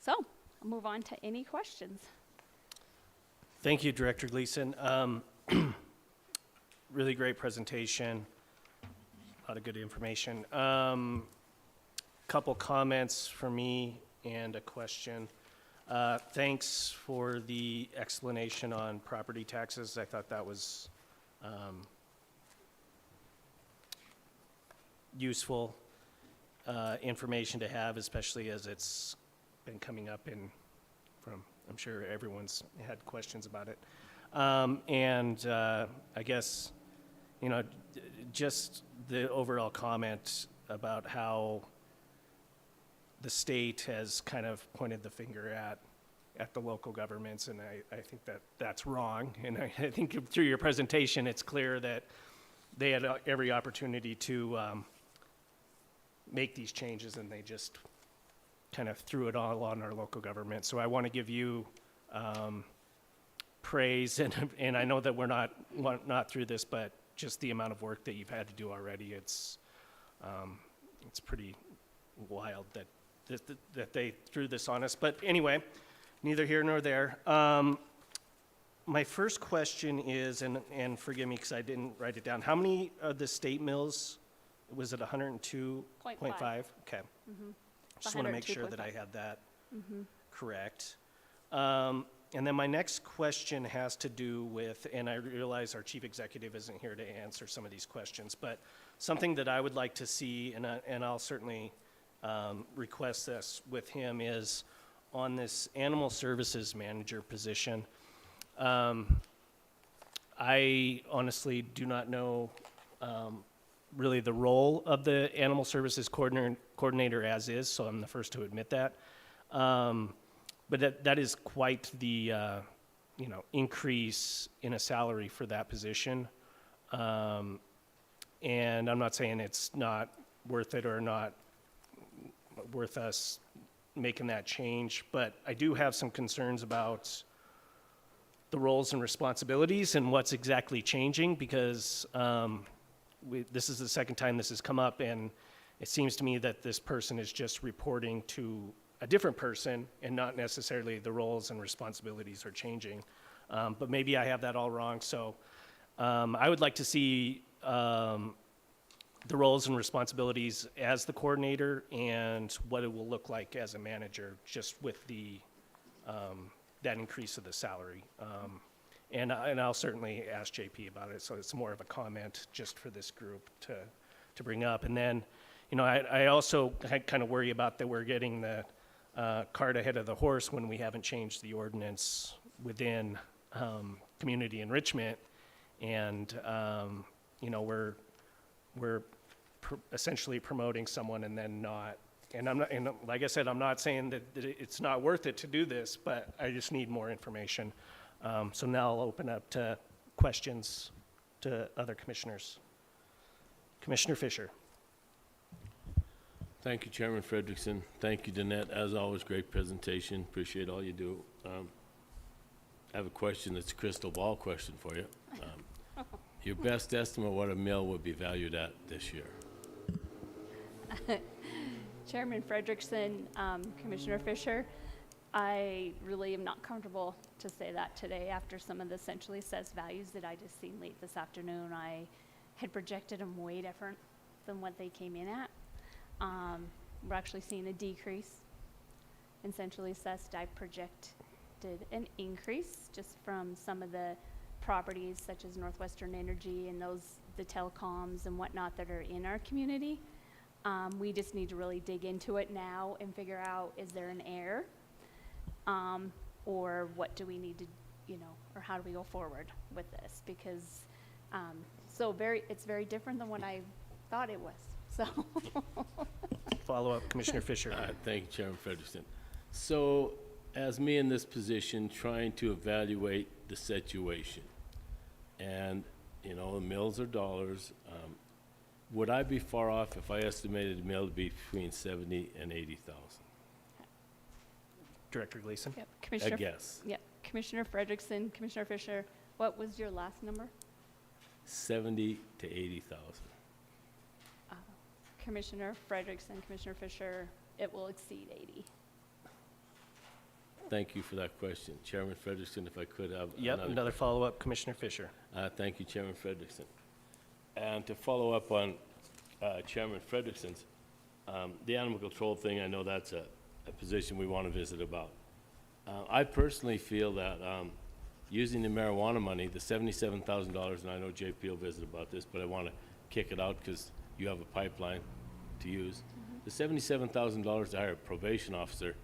D: So I'll move on to any questions.
B: Thank you, Director Gleason. Really great presentation. A lot of good information. Couple comments for me and a question. Thanks for the explanation on property taxes. I thought that was useful information to have, especially as it's been coming up I'm sure everyone's had questions about it. I guess, just the overall comment about how the state has kind of pointed the finger at the local governments, and I think that's wrong. And I think through your presentation, it's clear that they had every opportunity to make these changes, and they just kind of threw it all on our local government. So I want to give you praise, and I know that we're not through this, but just the amount of work that you've had to do already, it's pretty wild that they threw this on us. But anyway, neither here nor there. My first question is, and forgive me because I didn't write it down, how many of the state mills, was it 102.5? Okay.
D: Mm-hmm.
B: Just want to make sure that I had that correct. And then my next question has to do with, and I realize our chief executive isn't here to answer some of these questions, but something that I would like to see, and I'll certainly request this with him, is on this animal services manager position. I honestly do not know really the role of the animal services coordinator as is, so I'm the first to admit that. But that is quite the increase in a salary for that position. And I'm not saying it's not worth it or not worth us making that change, but I do have some concerns about the roles and responsibilities and what's exactly changing, because this is the second time this has come up, and it seems to me that this person is just reporting to a different person and not necessarily the roles and responsibilities are changing. But maybe I have that all wrong. So I would like to see the roles and responsibilities as the coordinator and what it will look like as a manager, just with the that increase of the salary. And I'll certainly ask JP about it. So it's more of a comment just for this group to bring up. And then, I also kind of worry about that we're getting the cart ahead of the horse when we haven't changed the ordinance within community enrichment. And, we're essentially promoting someone and then not. And like I said, I'm not saying that it's not worth it to do this, but I just need more information. So now I'll open up to questions to other commissioners. Commissioner Fisher.
E: Thank you, Chairman Frederickson. Thank you, Danette. As always, great presentation. Appreciate all you do. I have a question that's a crystal ball question for you. Your best estimate what a mill would be valued at this year?
D: Chairman Frederickson, Commissioner Fisher, I really am not comfortable to say that today after some of the centrally assessed values that I just seen late this afternoon. I had projected them way different than what they came in at. We're actually seeing a decrease in centrally assessed. I projected an increase just from some of the properties such as Northwestern Energy and the telecoms and whatnot that are in our community. We just need to really dig into it now and figure out, is there an error? Or what do we need to, or how do we go forward with this? Because, it's very different than what I thought it was, so.
B: Follow up, Commissioner Fisher.
E: Thank you, Chairman Frederickson. So, as me in this position, trying to evaluate the situation, and, mills are dollars, would I be far off if I estimated a mill to be between 70 and 80,000?
B: Director Gleason.
D: Yep,
E: I
D: Commissioner.
E: guess.
D: Yep, Commissioner Frederickson, Commissioner Fisher, what was your last number?
E: 70 to 80,000.
D: Commissioner Frederickson, Commissioner Fisher, it will exceed 80.
E: Thank you for that question. Chairman Frederickson, if I could have
B: Yep, another follow up, Commissioner Fisher.
E: Thank you, Chairman Frederickson. And to follow up on Chairman Frederickson's, the animal control thing, I know that's a position we want to visit about. I personally feel that using the marijuana money, the $77,000, and I know JP will visit about this, but I want to kick it out because you have a pipeline to use. The $77,000 to hire a probation officer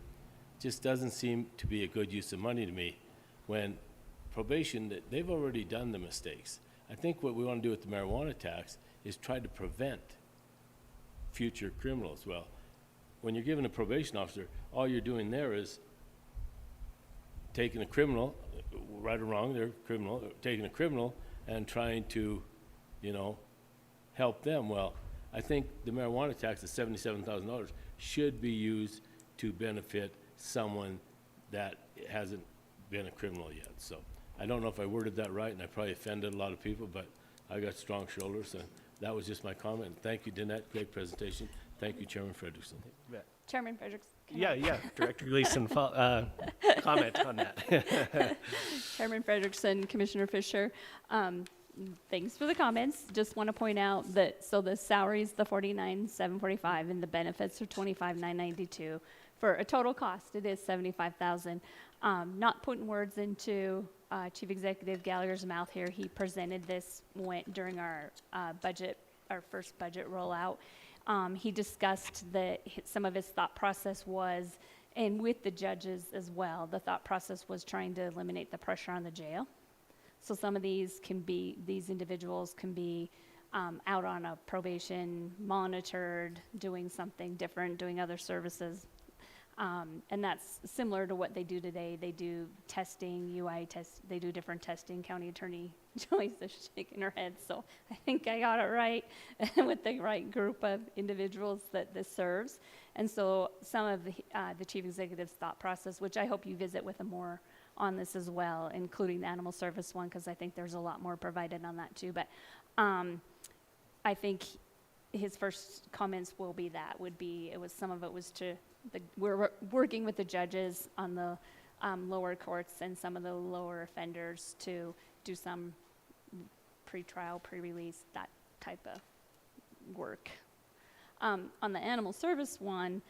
E: just doesn't seem to be a good use of money to me when probation, they've already done the mistakes. I think what we want to do with the marijuana tax is try to prevent future criminals. Well, when you're given a probation officer, all you're doing there is taking a criminal, right or wrong, they're criminal, taking a criminal and trying to, help them. Well, I think the marijuana tax of $77,000 should be used to benefit someone that hasn't been a criminal yet. So I don't know if I worded that right, and I probably offended a lot of people, but I got strong shoulders, and that was just my comment. Thank you, Danette. Great presentation. Thank you, Chairman Frederickson.
D: Chairman Frederickson.
B: Yeah, Director Gleason, comment on that.
D: Chairman Frederickson, Commissioner Fisher, thanks for the comments. Just want to point out that, the salaries, the $49,745, and the benefits are $25,992. For a total cost, it is $75,000. Not putting words into Chief Executive Gallagher's mouth here. He presented this during our first budget rollout. He discussed that some of his thought process was, and with the judges as well, the thought process was trying to eliminate the pressure on the jail. So some of these individuals can be out on a probation, monitored, doing something different, doing other services. And that's similar to what they do today. They do testing, UI tests, they do different testing. County Attorney Joyce is shaking her head, so I think I got it right with the right group of individuals that this serves. And so some of the Chief Executive's thought process, which I hope you visit with them more on this as well, including the animal service one, because I think there's a lot more provided on that too. But I think his first comments will be that, some of it was we're working with the judges on the lower courts and some of the lower offenders to do some pre-trial, pre-release, that type of work. On the animal service one,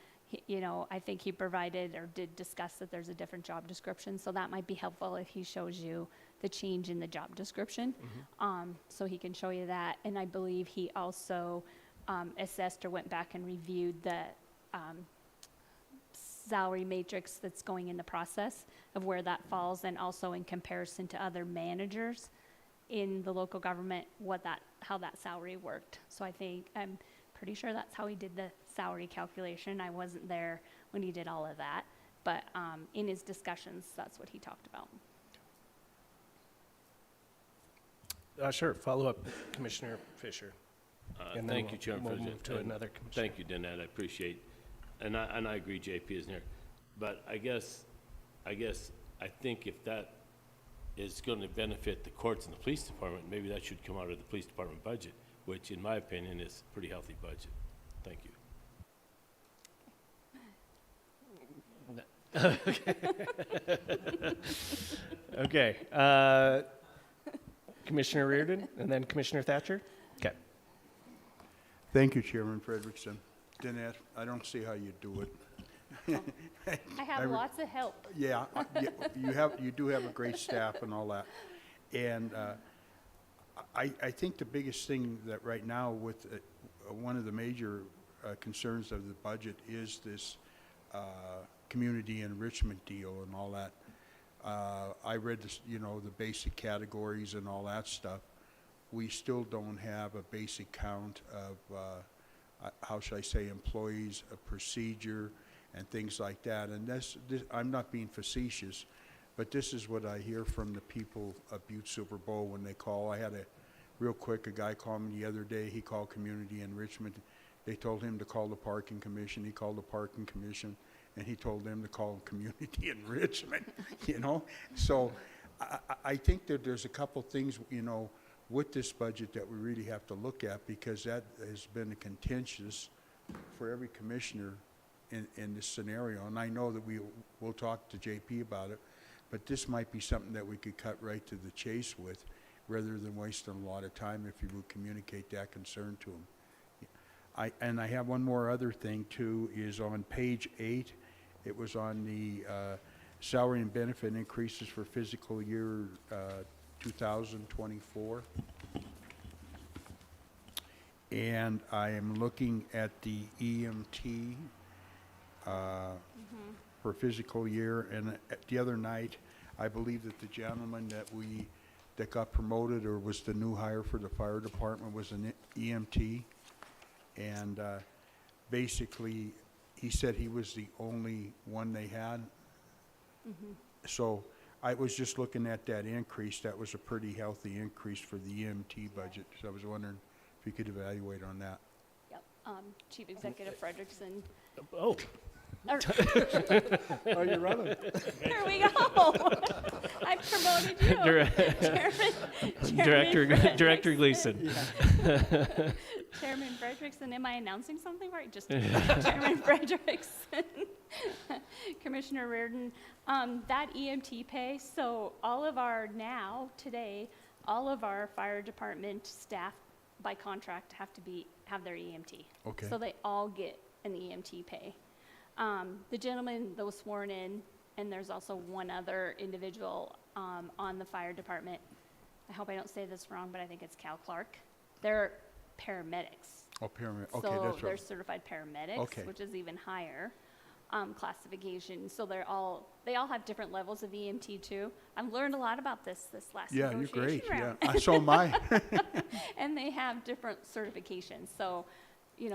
D: I think he provided or did discuss that there's a different job description, so that might be helpful if he shows you the change in the job description. So he can show you that. And I believe he also assessed or went back and reviewed the salary matrix that's going in the process of where that falls, and also in comparison to other managers in the local government, how that salary worked. So I'm pretty sure that's how he did the salary calculation. I wasn't there when he did all of that, but in his discussions, that's what he talked about.
B: Sure, follow up, Commissioner Fisher. And then
E: Thank you, Chairman
B: we'll
E: President.
B: move to
E: and
B: another commissioner.
E: Thank you, Danette, I appreciate, and I agree JP isn't here. But I think if that is going to benefit the courts and the police department, maybe that should come out of the police department budget, which in my opinion is a pretty healthy budget. Thank you.
B: Okay, Commissioner Reardon, and then Commissioner Thatcher? Okay.
F: Thank you, Chairman Frederickson. Danette, I don't see how you do it.
D: I have lots of help.
F: Yeah, you do have a great staff and all that. And I think the biggest thing that right now with one of the major concerns of the budget is this community enrichment deal and all that. I read this, the basic categories and all that stuff. We still don't have a basic count of, how should I say, employees, a procedure, and things like that. And this, I'm not being facetious, but this is what I hear from the people of Butte-Silver Bowl when they call. I had a guy called me the other day. He called community enrichment. They told him to call the parking commission. He called the parking commission, and he told them to call community enrichment, So I think that there's a couple things, with this budget that we really have to look at, because that has been a contentious for every commissioner in this scenario. And I know that we'll talk to JP about it, but this might be something that we could cut right to the chase with, rather than wasting a lot of time if you would communicate that concern to them. And I have one more other thing too, is on page 8, it was on the salary and benefit increases for fiscal year 2024. And I am looking at the EMT for fiscal year, and the other night, I believe that the gentleman that got promoted or was the new hire for the fire department was an EMT, and basically he said he was the only one they had. So I was just looking at that increase. That was a pretty healthy increase for the EMT budget, so I was wondering if you could evaluate on that.
D: Yep. Chief Executive Frederickson.
B: Oh.
D: Or-
F: Oh, you're running.
D: There we go. I promoted you.
B: Director Gleason.
D: Chairman Frederickson, am I announcing something right? Just Chairman Frederickson. Commissioner Reardon, that EMT pay, so all of our fire department staff by contract have their EMT.
F: Okay.
D: So they all get an EMT pay. The gentleman that was sworn in, and there's also one other individual on the fire department. I hope I don't say this wrong, but I think it's Cal Clark. They're paramedics.
F: Oh, pyramid. Okay,
D: So
F: that's
D: they're
F: right.
D: certified paramedics,
F: Okay.
D: which is even higher classification. So they all have different levels of EMT too. I've learned a lot about this last
F: Yeah, you're
D: negotiation
F: great.
D: round.
F: Yeah, so am I.
D: And they have different certifications. So,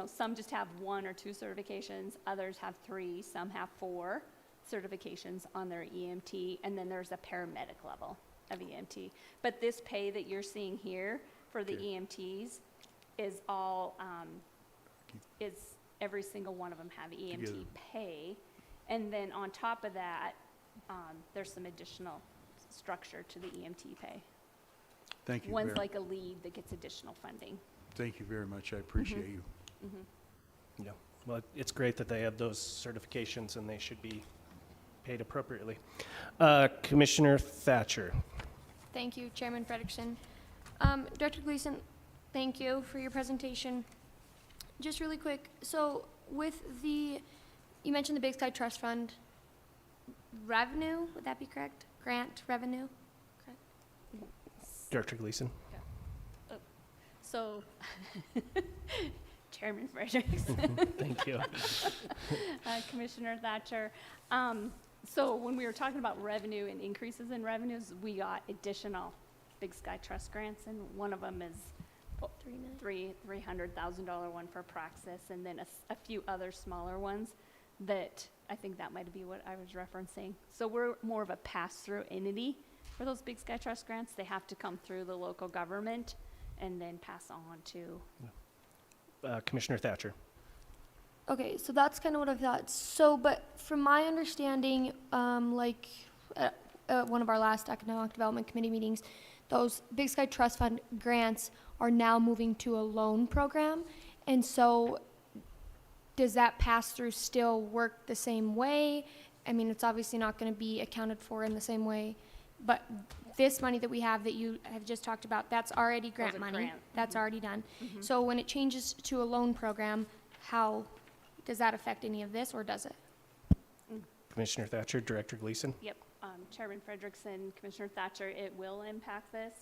D: some just have 1 or 2 certifications, others have 3, some have 4 certifications on their EMT, and then there's a paramedic level of EMT. But this pay that you're seeing here for the
F: Okay.
D: EMTs is all, every single one of them have EMT
F: Together.
D: pay. And then on top of that, there's some additional structure to the EMT pay.
F: Thank you.
D: One's
F: very,
D: like a lead that gets additional funding.
F: Thank you very much. I appreciate you.
B: Yeah, well, it's great that they have those certifications and they should be paid appropriately. Commissioner Thatcher.
C: Thank you, Chairman Frederickson. Director Gleason, thank you for your presentation. Just really quick, so with you mentioned the Big Sky Trust Fund revenue, would that be correct? Grant revenue?
B: Director Gleason.
D: So, Chairman Frederickson,
B: Thank you.
D: Commissioner Thatcher. So when we were talking about revenue and increases in revenues, we got additional Big Sky Trust grants, and one of them is $300,000 one for Praxis, and then a few other smaller ones that I think that might be what I was referencing. So we're more of a pass-through entity for those Big Sky Trust grants. They have to come through the local government and then pass on to.
B: Commissioner Thatcher.
C: Okay, so that's kind of what I thought. So, but from my understanding, like one of our last Economic Development Committee meetings, those Big Sky Trust Fund grants are now moving to a loan program. And so does that pass-through still work the same way? I mean, it's obviously not going to be accounted for in the same way, but this money that we have that you have just talked about, that's already grant
D: are
C: money.
D: grant.
C: That's already done. So when it changes to a loan program, how does that affect any of this, or does it?
B: Commissioner Thatcher, Director Gleason.
D: Yep, Chairman Frederickson, Commissioner Thatcher, it will impact this.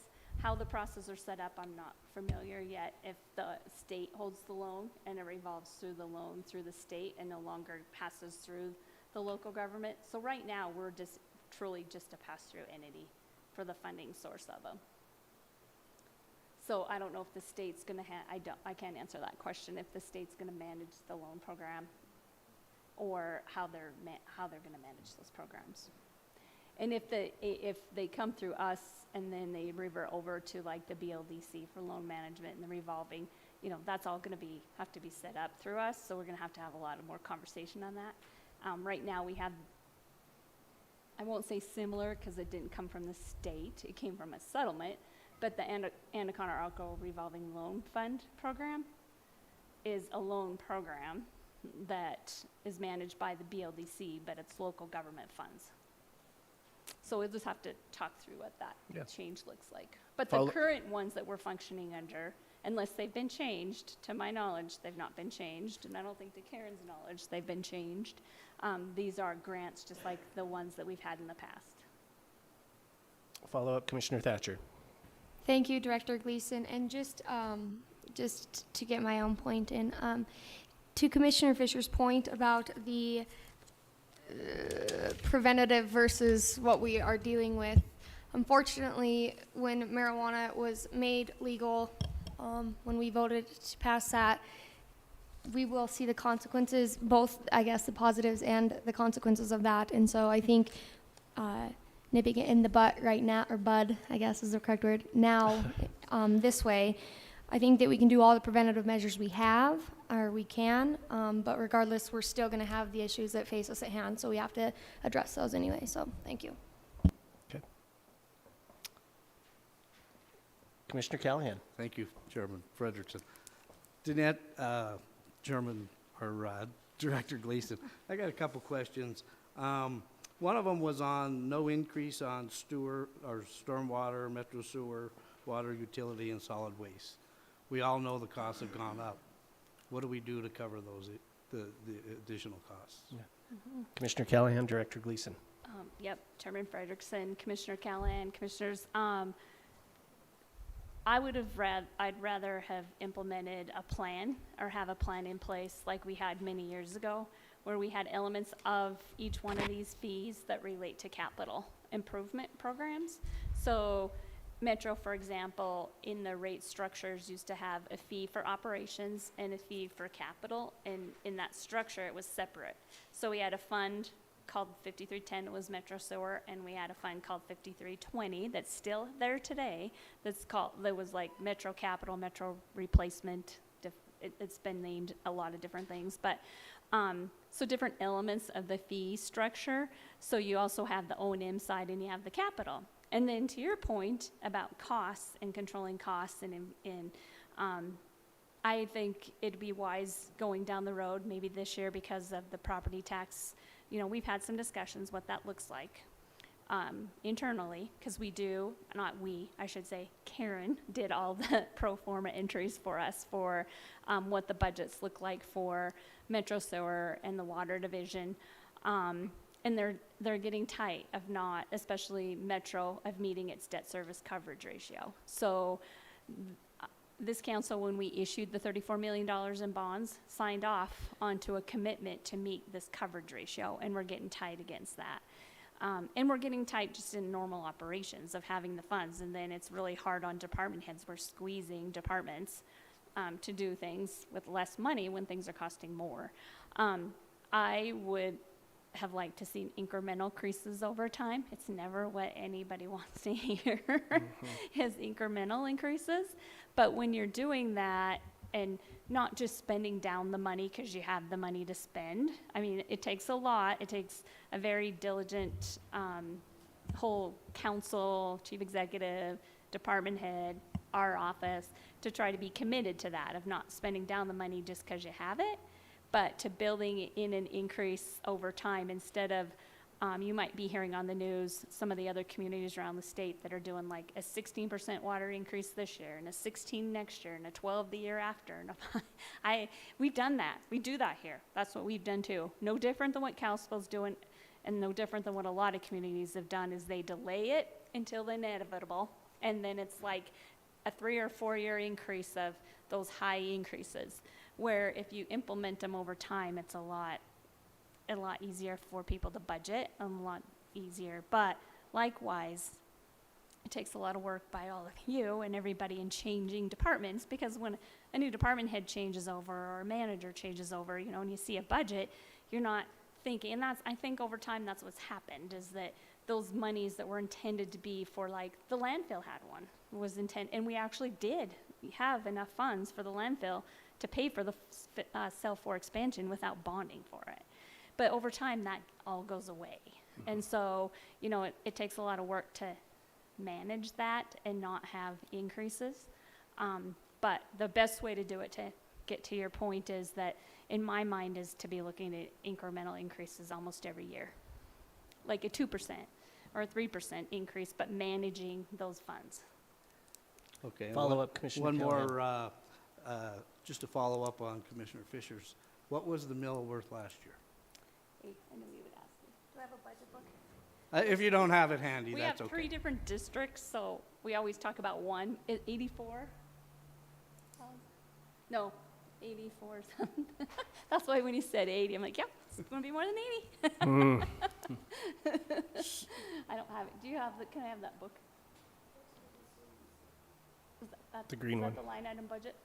D: How the process are set up, I'm not familiar yet. If the state holds the loan and it revolves through the loan through the state and no longer passes through the local government. So right now, we're just truly just a pass-through entity for the funding source of them. So I don't know if the state's gonna I can't answer that question, if the state's gonna manage the loan program or how they're gonna manage those programs. And if they come through us and then they revert over to like the BLDC for loan management and the revolving, that's all gonna have to be set up through us. So we're gonna have to have a lot of more conversation on that. Right now we have, I won't say similar because it didn't come from the state, it came from a settlement, but the Anaconda-Arco Revolving Loan Fund program is a loan program that is managed by the BLDC, but it's local government funds. So we'll just have to talk through what that change looks like. But the current ones that we're functioning under, unless they've been changed, to my knowledge, they've not been changed, and I don't think to Karen's knowledge they've been changed. These are grants just like the ones that we've had in the past.
B: Follow-up, Commissioner Thatcher.
C: Thank you, Director Gleason. And just to get my own point in, to Commissioner Fisher's point about the preventative versus what we are dealing with. Unfortunately, when marijuana was made legal, when we voted to pass that, we will see the consequences, both, I guess, the positives and the consequences of that. And so I think nipping it in the butt right now, or bud, I guess is the correct word, now this way, I think that we can do all the preventative measures we have, or we can, but regardless, we're still going to have the issues that face us at hand, so we have to address those anyway. So thank you.
B: Okay. Commissioner Callahan.
G: Thank you, Chairman Frederickson. Danette, Chairman, or Director Gleason, I got a couple questions. One of them was on no increase on stormwater, metro sewer, water utility, and solid waste. We all know the costs have gone up. What do we do to cover those, the additional costs?
B: Yeah. Commissioner Callahan, Director Gleason.
D: Yep, Chairman Frederickson, Commissioner Callahan, Commissioners. I'd rather have implemented a plan or have a plan in place like we had many years ago, where we had elements of each one of these fees that relate to capital improvement programs. So Metro, for example, in the rate structures used to have a fee for operations and a fee for capital, and in that structure it was separate. So we had a fund called 5310, it was Metro Sewer, and we had a fund called 5320 that's still there today, that was like Metro Capital, Metro Replacement. It's been named a lot of different things, but so different elements of the fee structure. So you also have the O&M side and you have the capital. And then to your point about costs and controlling costs, and I think it'd be wise going down the road, maybe this year because of the property tax. You know, we've had some discussions what that looks like internally, because I should say, Karen did all the pro forma entries for us for what the budgets look like for Metro Sewer and the Water Division. And they're getting tight of not, especially Metro, of meeting its debt service coverage ratio. So this council, when we issued the $34 million in bonds, signed off onto a commitment to meet this coverage ratio, and we're getting tight against that. And we're getting tight just in normal operations of having the funds, and then it's really hard on department heads. We're squeezing departments to do things with less money when things are costing more. I would have liked to see incremental increases over time. It's never what anybody wants to hear, is incremental increases. But when you're doing that and not just spending down the money because you have the money to spend, I mean, it takes a lot. It takes a very diligent whole council, chief executive, department head, our office, to try to be committed to that, of not spending down the money just because you have it, but to building in an increase over time instead of, you might be hearing on the news, some of the other communities around the state that are doing like a 16% water increase this year and a 16 next year and a 12 the year after. And we've done that. We do that here. That's what we've done too. No different than what Kalispell's doing, and no different than what a lot of communities have done, is they delay it until the inevitable, and then it's like a 3 or 4 year increase of those high increases, where if you implement them over time, it's a lot easier for people to budget, a lot easier. But likewise, it takes a lot of work by all of you and everybody in changing departments, because when a new department head changes over or a manager changes over, you know, and you see a budget, you're not thinking, and I think over time that's what's happened, is that those monies that were intended to be for, like, the landfill had one, and we actually did have enough funds for the landfill to pay for the cell 4 expansion without bonding for it. But over time, that all goes away. And so, you know, it takes a lot of work to manage that and not have increases. But the best way to do it, to get to your point, is that, in my mind, is to be looking at incremental increases almost every year. Like a 2% or a 3% increase, but managing those funds.
G: Okay.
B: Follow up, Commissioner
G: One
B: Callahan.
G: more, just to follow up on Commissioner Fisher's. What was the mill worth last year?
D: Hey, I knew you would ask me. Do I have a budget book?
G: If you don't have it handy,
D: We
G: that's
D: have
G: okay.
D: 3 different districts, so we always talk about one. 84? No, 84 something. That's why when you said 80, I'm like, yeah, it's going to be more than 80. I don't have it. Do you have can I have that book?
B: The green one.
D: Is that the line item budget?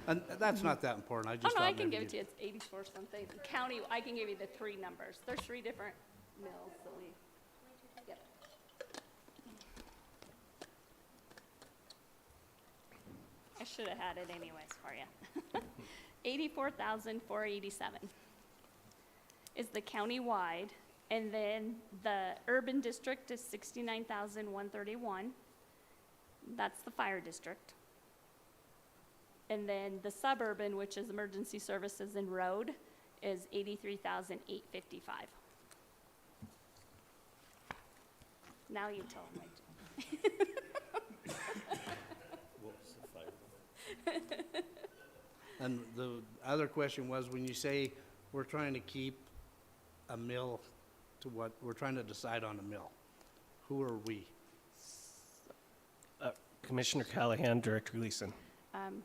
G: And that's not that important. I just
D: Oh, no,
G: thought
D: I can
G: maybe
D: give it to you. It's 84 something. The county, I can give you the 3 numbers. There's 3 different mills that we, yep. I should have had it anyways for you. 84,487 is the county-wide, and then the urban district is 69,131. That's the fire district. And then the suburban, which is emergency services and road, is 83,855. Now you tell them
G: And the other question was, when you say we're trying to keep a mill to what, we're trying to decide on a mill, who are we?
B: Commissioner Callahan, Director Gleason.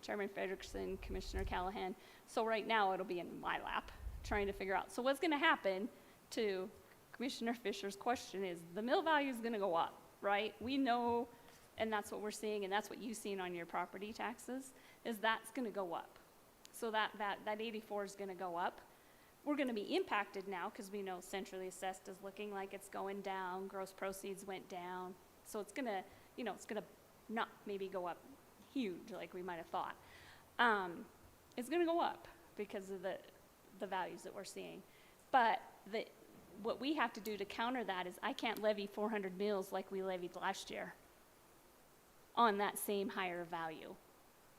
D: Chairman Frederickson, Commissioner Callahan. So right now it'll be in my lap, trying to figure out. So what's going to happen to Commissioner Fisher's question is the mill value is going to go up, right? We know, and that's what we're seeing, and that's what you've seen on your property taxes, is that's going to go up. So that 84 is going to go up. We're going to be impacted now because we know centrally assessed is looking like it's going down. Gross proceeds went down. So it's going to, you know, it's going to not maybe go up huge like we might have thought. It's going to go up because of the values that we're seeing. But what we have to do to counter that is I can't levy 400 mills like we levied last year on that same higher value.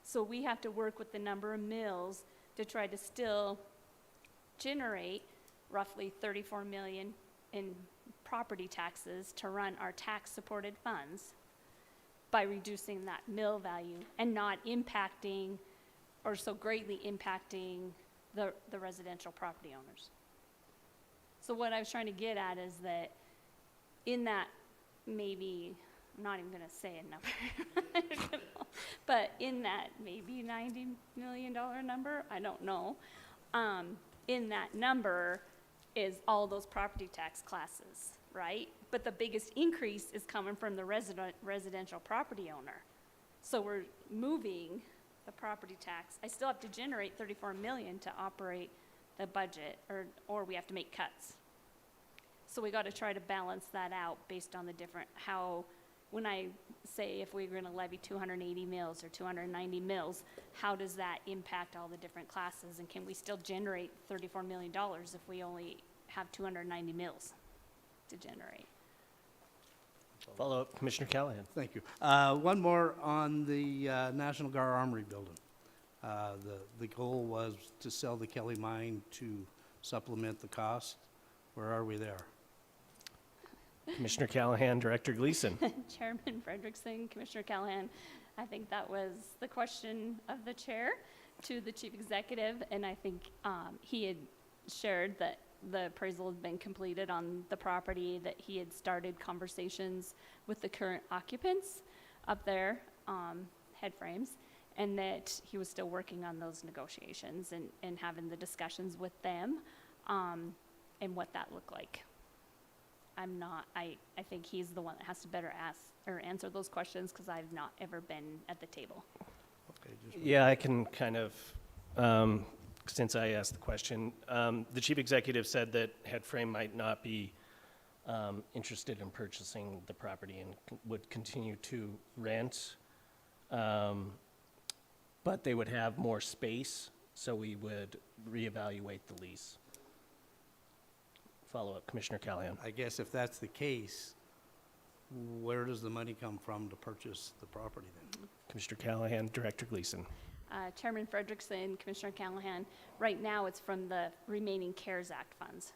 D: So we have to work with the number of mills to try to still generate roughly 34 million in property taxes to run our tax-supported funds by reducing that mill value and not impacting or so greatly impacting the residential property owners. So what I was trying to get at is that in that maybe, I'm not even gonna say a number, but in that maybe $90 million number, I don't know, in that number is all those property tax classes, right? But the biggest increase is coming from the residential property owner. So we're moving the property tax. I still have to generate 34 million to operate the budget, or we have to make cuts. So we got to try to balance that out based on the different, how, when I say if we're going to levy 280 mills or 290 mills, how does that impact all the different classes? And can we still generate $34 million if we only have 290 mills to generate?
B: Follow-up, Commissioner Callahan.
G: Thank you. One more on the National Guard Armory building. The goal was to sell the Kelly mine to supplement the cost. Where are we there?
B: Commissioner Callahan, Director Gleason.
D: Chairman Frederickson, Commissioner Callahan, I think that was the question of the chair to the chief executive, and I think he had shared that the appraisal had been completed on the property, that he had started conversations with the current occupants up there, head frames, and that he was still working on those negotiations and having the discussions with them, and what that looked like. I think he's the one that has to better ask or answer those questions because I've not ever been at the table.
G: Okay, just
B: Yeah, I can kind of, since I asked the question, the chief executive said that Headframe might not be interested in purchasing the property and would continue to rent, but they would have more space, so we would reevaluate the lease. Follow-up, Commissioner Callahan.
G: I guess if that's the case, where does the money come from to purchase the property then?
B: Commissioner Callahan, Director Gleason.
D: Chairman Frederickson, Commissioner Callahan, right now it's from the remaining CARES Act funds.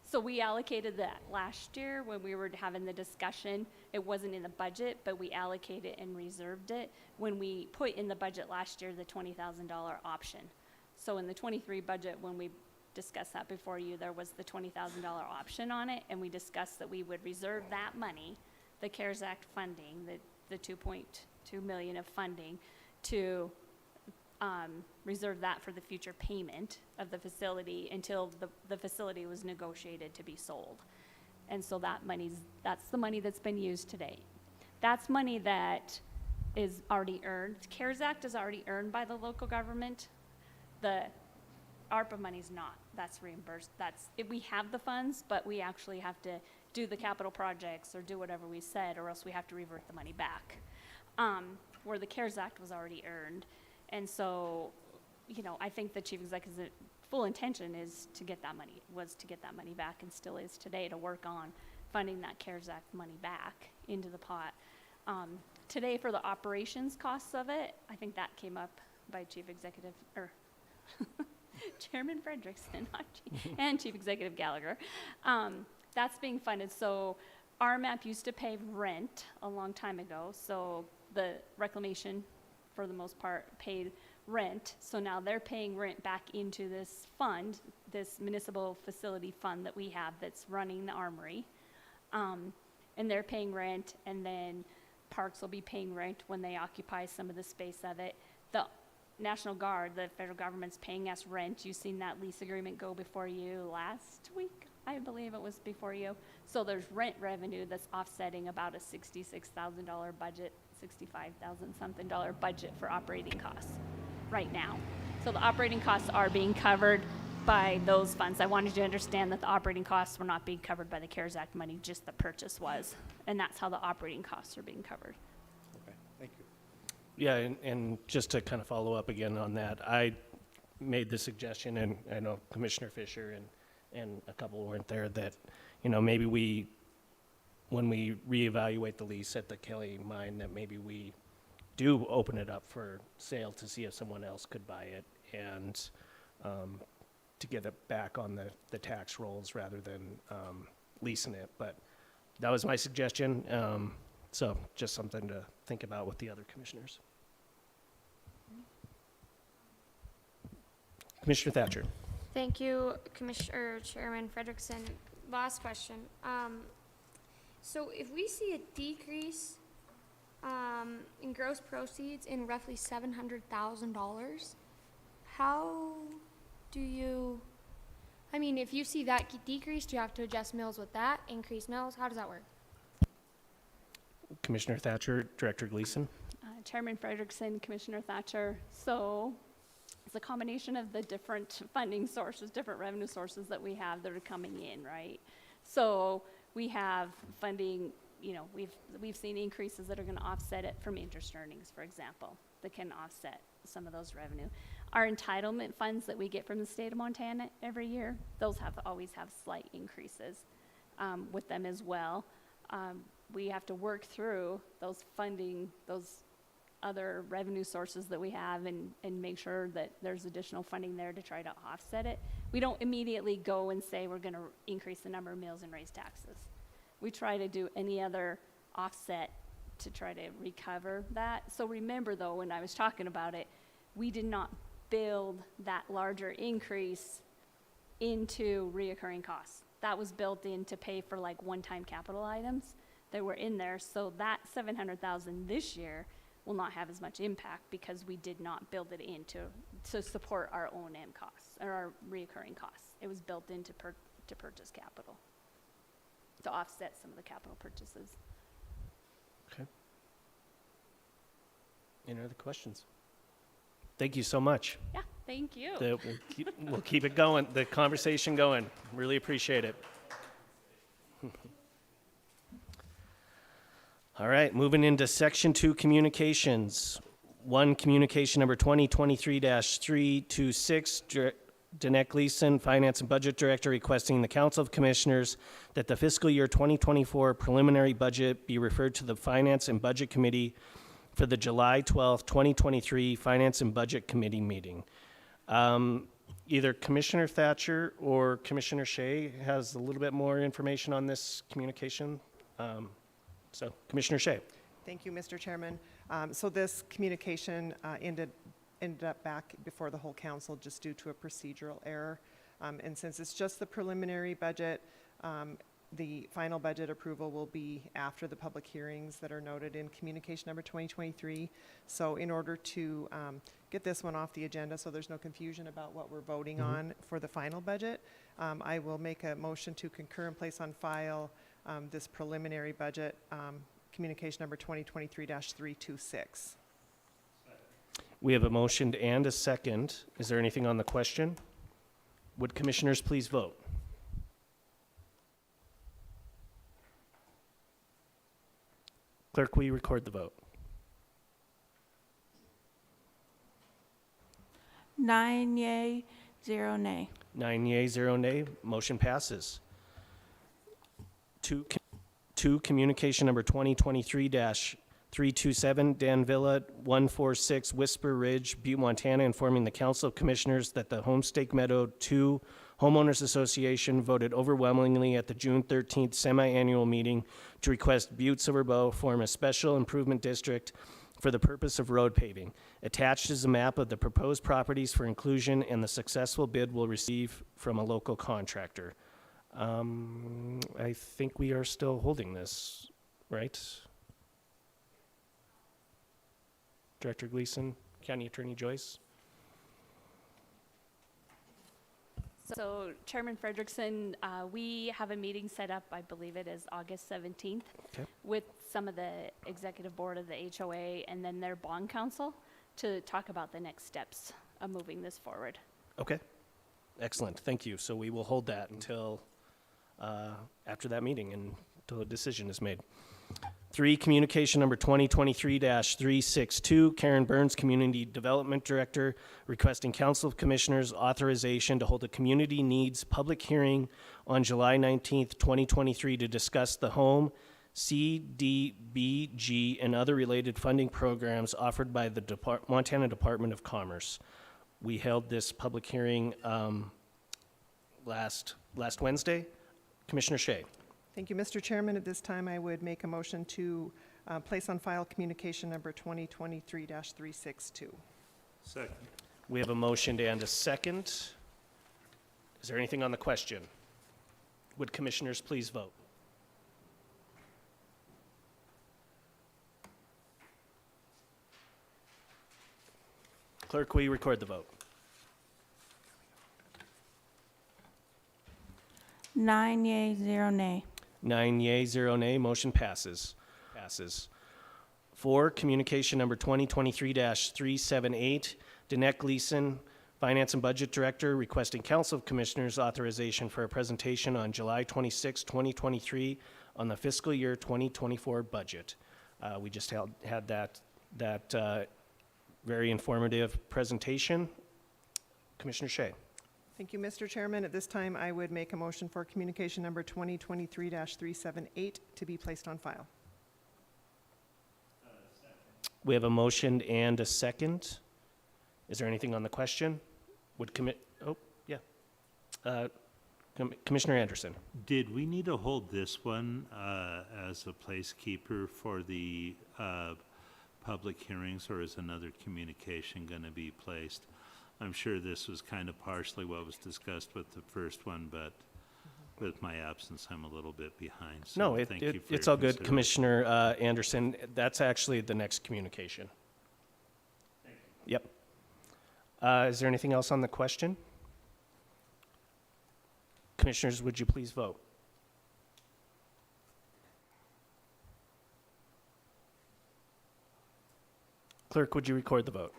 D: So we allocated that last year when we were having the discussion. It wasn't in the budget, but we allocated and reserved it when we put in the budget last year the $20,000 option. So in the 23 budget, when we discussed that before you, there was the $20,000 option on it, and we discussed that we would reserve that money, the CARES Act funding, the 2.2 million of funding, to reserve that for the future payment of the facility until the facility was negotiated to be sold. And so that's the money that's been used to date. That's money that is already earned. The CARES Act is already earned by the local government. The ARPA money's not. That's reimbursed. We have the funds, but we actually have to do the capital projects or do whatever we said, or else we have to revert the money back. Where the CARES Act was already earned. And so, I think the chief executive's full intention was to get that money back, and still is today, to work on funding that CARES Act money back into the pot. Today, for the operations costs of it, I think that came up by Chief Executive, or Chairman Frederickson and Chief Executive Gallagher. That's being funded. So RMAP used to pay rent a long time ago. So the reclamation, for the most part, paid rent. So now they're paying rent back into this fund, this municipal facility fund that we have that's running the armory. And they're paying rent, and then Parks will be paying rent when they occupy some of the space of it. The National Guard, the federal government's paying us rent. You've seen that lease agreement go before you last week, I believe it was before you. So there's rent revenue that's offsetting about a $66,000 budget, $65,000 something budget for operating costs right now. So the operating costs are being covered by those funds. I wanted you to understand that the operating costs were not being covered by the CARES Act money, just the purchase was. And that's how the operating costs are being covered.
G: Okay, thank you.
B: Yeah, and just to kind of follow up again on that, I made the suggestion, and I know Commissioner Fisher and a couple weren't there, that, maybe when we reevaluate the lease at the Kelly mine, that maybe we do open it up for sale to see if someone else could buy it and to get it back on the tax rolls rather than leasing it. But that was my suggestion. So just something to think about with the other commissioners. Commissioner Thatcher.
C: Thank you, Commissioner Chairman Frederickson. Last question. So if we see a decrease in gross proceeds in roughly $700,000, how do you, I mean, if you see that decrease, do you have to adjust mills with that, increase mills? How does that work?
B: Commissioner Thatcher, Director Gleason.
D: Chairman Frederickson, Commissioner Thatcher. So it's a combination of the different funding sources, different revenue sources that we have that are coming in, right? So we have funding, you know, we've seen increases that are going to offset it from interest earnings, for example, that can offset some of those revenue. Our entitlement funds that we get from the state of Montana every year, those always have slight increases with them as well. We have to work through those funding, those other revenue sources that we have and make sure that there's additional funding there to try to offset it. We don't immediately go and say we're going to increase the number of mills and raise taxes. We try to do any other offset to try to recover that. So remember though, when I was talking about it, we did not build that larger increase into reoccurring costs. That was built in to pay for like one-time capital items that were in there. So that $700,000 this year will not have as much impact because we did not build it in to support our O&M costs or our reoccurring costs. It was built in to purchase capital, to offset some of the capital purchases.
B: Okay. Any other questions? Thank you so much.
D: Yeah, thank you.
B: We'll keep it going, the conversation going. Really appreciate it. All right, moving into Section 2 Communications. 1, Communication Number 2023-326, Danette Gleason, Finance and Budget Director, requesting the Council of Commissioners that the fiscal year 2024 preliminary budget be referred to the Finance and Budget Committee for the July 12th, 2023 Finance and Budget Committee meeting. Either Commissioner Thatcher or Commissioner Shea has a little bit more information on this communication. So, Commissioner Shea.
H: Thank you, Mr. Chairman. So this communication ended up back before the whole council just due to a procedural error. And since it's just the preliminary budget, the final budget approval will be after the public hearings that are noted in communication number 2023. So in order to get this one off the agenda so there's no confusion about what we're voting on for the final budget, I will make a motion to concur and place on file this preliminary budget, communication number 2023-326.
B: We have a motion and a second. Is there anything on the question? Would commissioners please vote? Clerk, will you record the vote?
A: 9 yea, 0 nay.
B: 9 yea, 0 nay. Motion passes. 2, Communication Number 2023-327, Dan Villa, 146 Whisper Ridge, Butte, Montana, informing the Council of Commissioners that the Homestake Meadow 2 Homeowners Association voted overwhelmingly at the June 13th semi-annual meeting to request Butte-Silver form a special improvement district for the purpose of road paving. Attached is a map of the proposed properties for inclusion, and the successful bid will receive from a local contractor. I think we are still holding this, right? Director Gleason, County Attorney Joyce?
D: So Chairman Frederickson, we have a meeting set up, I believe it is August 17th,
B: Okay.
D: with some of the executive board of the HOA and then their bond council to talk about the next steps of moving this forward.
B: Okay, excellent, thank you. So we will hold that until after that meeting and until a decision is made. 3, Communication Number 2023-362, Karen Burns, Community Development Director, requesting Council of Commissioners authorization to hold a community needs public hearing on July 19th, 2023 to discuss the home, CDBG, and other related funding programs offered by the Montana Department of Commerce. We held this public hearing last Wednesday. Commissioner Shea.
H: Thank you, Mr. Chairman. At this time, I would make a motion to place on file communication number 2023-362.
I: Second.
B: We have a motion and a second. Is there anything on the question? Would commissioners please vote? Clerk, will you record the vote?
A: 9 yea, 0 nay.
B: 9 yea, 0 nay, motion passes. For communication number 2023-378, Danette Gleason, Finance and Budget Director, requesting Council of Commissioners authorization for a presentation on July 26, 2023 on the fiscal year 2024 budget. We just had that very informative presentation. Commissioner Shea.
H: Thank you, Mr. Chairman. At this time, I would make a motion for communication number 2023-378 to be placed on file.
B: We have a motion and a second. Is there anything on the question? Commissioner Anderson.
I: Did we need to hold this one as a placekeeper for the public hearings, or is another communication going to be placed? I'm sure this was kind of partially what was discussed with the first one, but with my absence, I'm a little bit behind. So
B: No,
I: thank you for
B: it's
I: your
B: all good,
I: consideration.
B: Commissioner Anderson. That's actually the next communication. Yep. Is there anything else on the question? Commissioners, would you please vote? Clerk, would you record the vote?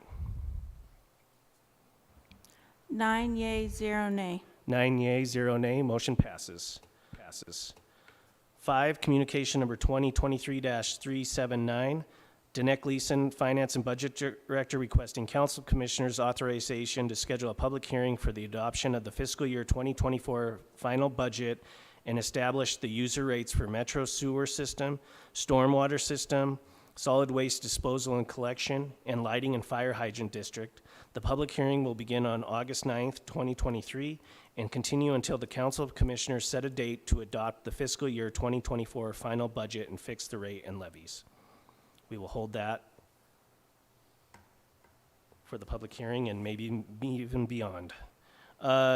A: 9 yea, 0 nay.
B: 9 yea, 0 nay, motion passes. 5, communication number 2023-379, Danette Gleason, Finance and Budget Director, requesting Council Commissioners authorization to schedule a public hearing for the adoption of the fiscal year 2024 final budget and establish the user rates for Metro Sewer System, Stormwater System, Solid Waste Disposal and Collection, and Lighting and Fire Hydrant District. The public hearing will begin on August 9th, 2023, and continue until the Council of Commissioners set a date to adopt the fiscal year 2024 final budget and fix the rate and levies. We will hold that for the public hearing and maybe even beyond.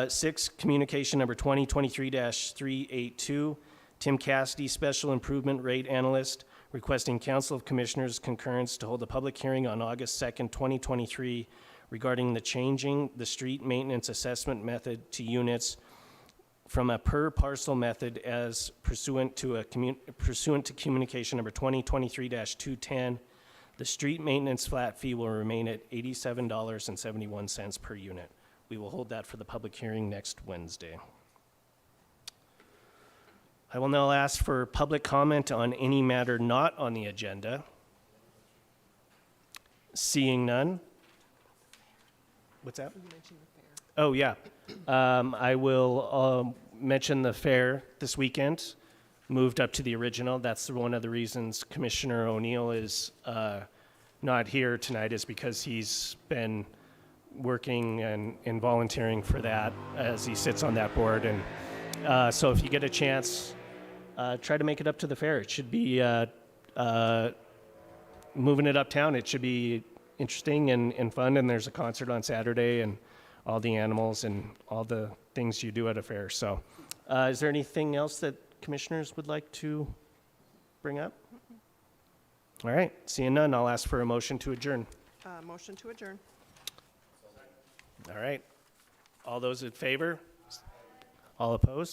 B: 6, communication number 2023-382, Tim Cassidy, Special Improvement Rate Analyst, requesting Council of Commissioners concurrence to hold a public hearing on August 2nd, 2023, regarding the changing the street maintenance assessment method to units from a per parcel method as pursuant to communication number 2023-210. The street maintenance flat fee will remain at $87.71 per unit. We will hold that for the public hearing next Wednesday. I will now ask for public comment on any matter not on the agenda. Seeing none. What's that? Oh, yeah. I will mention the fair this weekend, moved up to the original. That's one of the reasons Commissioner O'Neill is not here tonight, is because he's been working and volunteering for that as he sits on that board. And so if you get a chance, try to make it up to the fair. It should be moving it uptown. It should be interesting and fun, and there's a concert on Saturday and all the animals and all the things you do at a fair. So is there anything else that commissioners would like to bring up? All right, seeing none, I'll ask for a motion to adjourn.
H: Motion to adjourn.
B: All right, all those in favor? All opposed?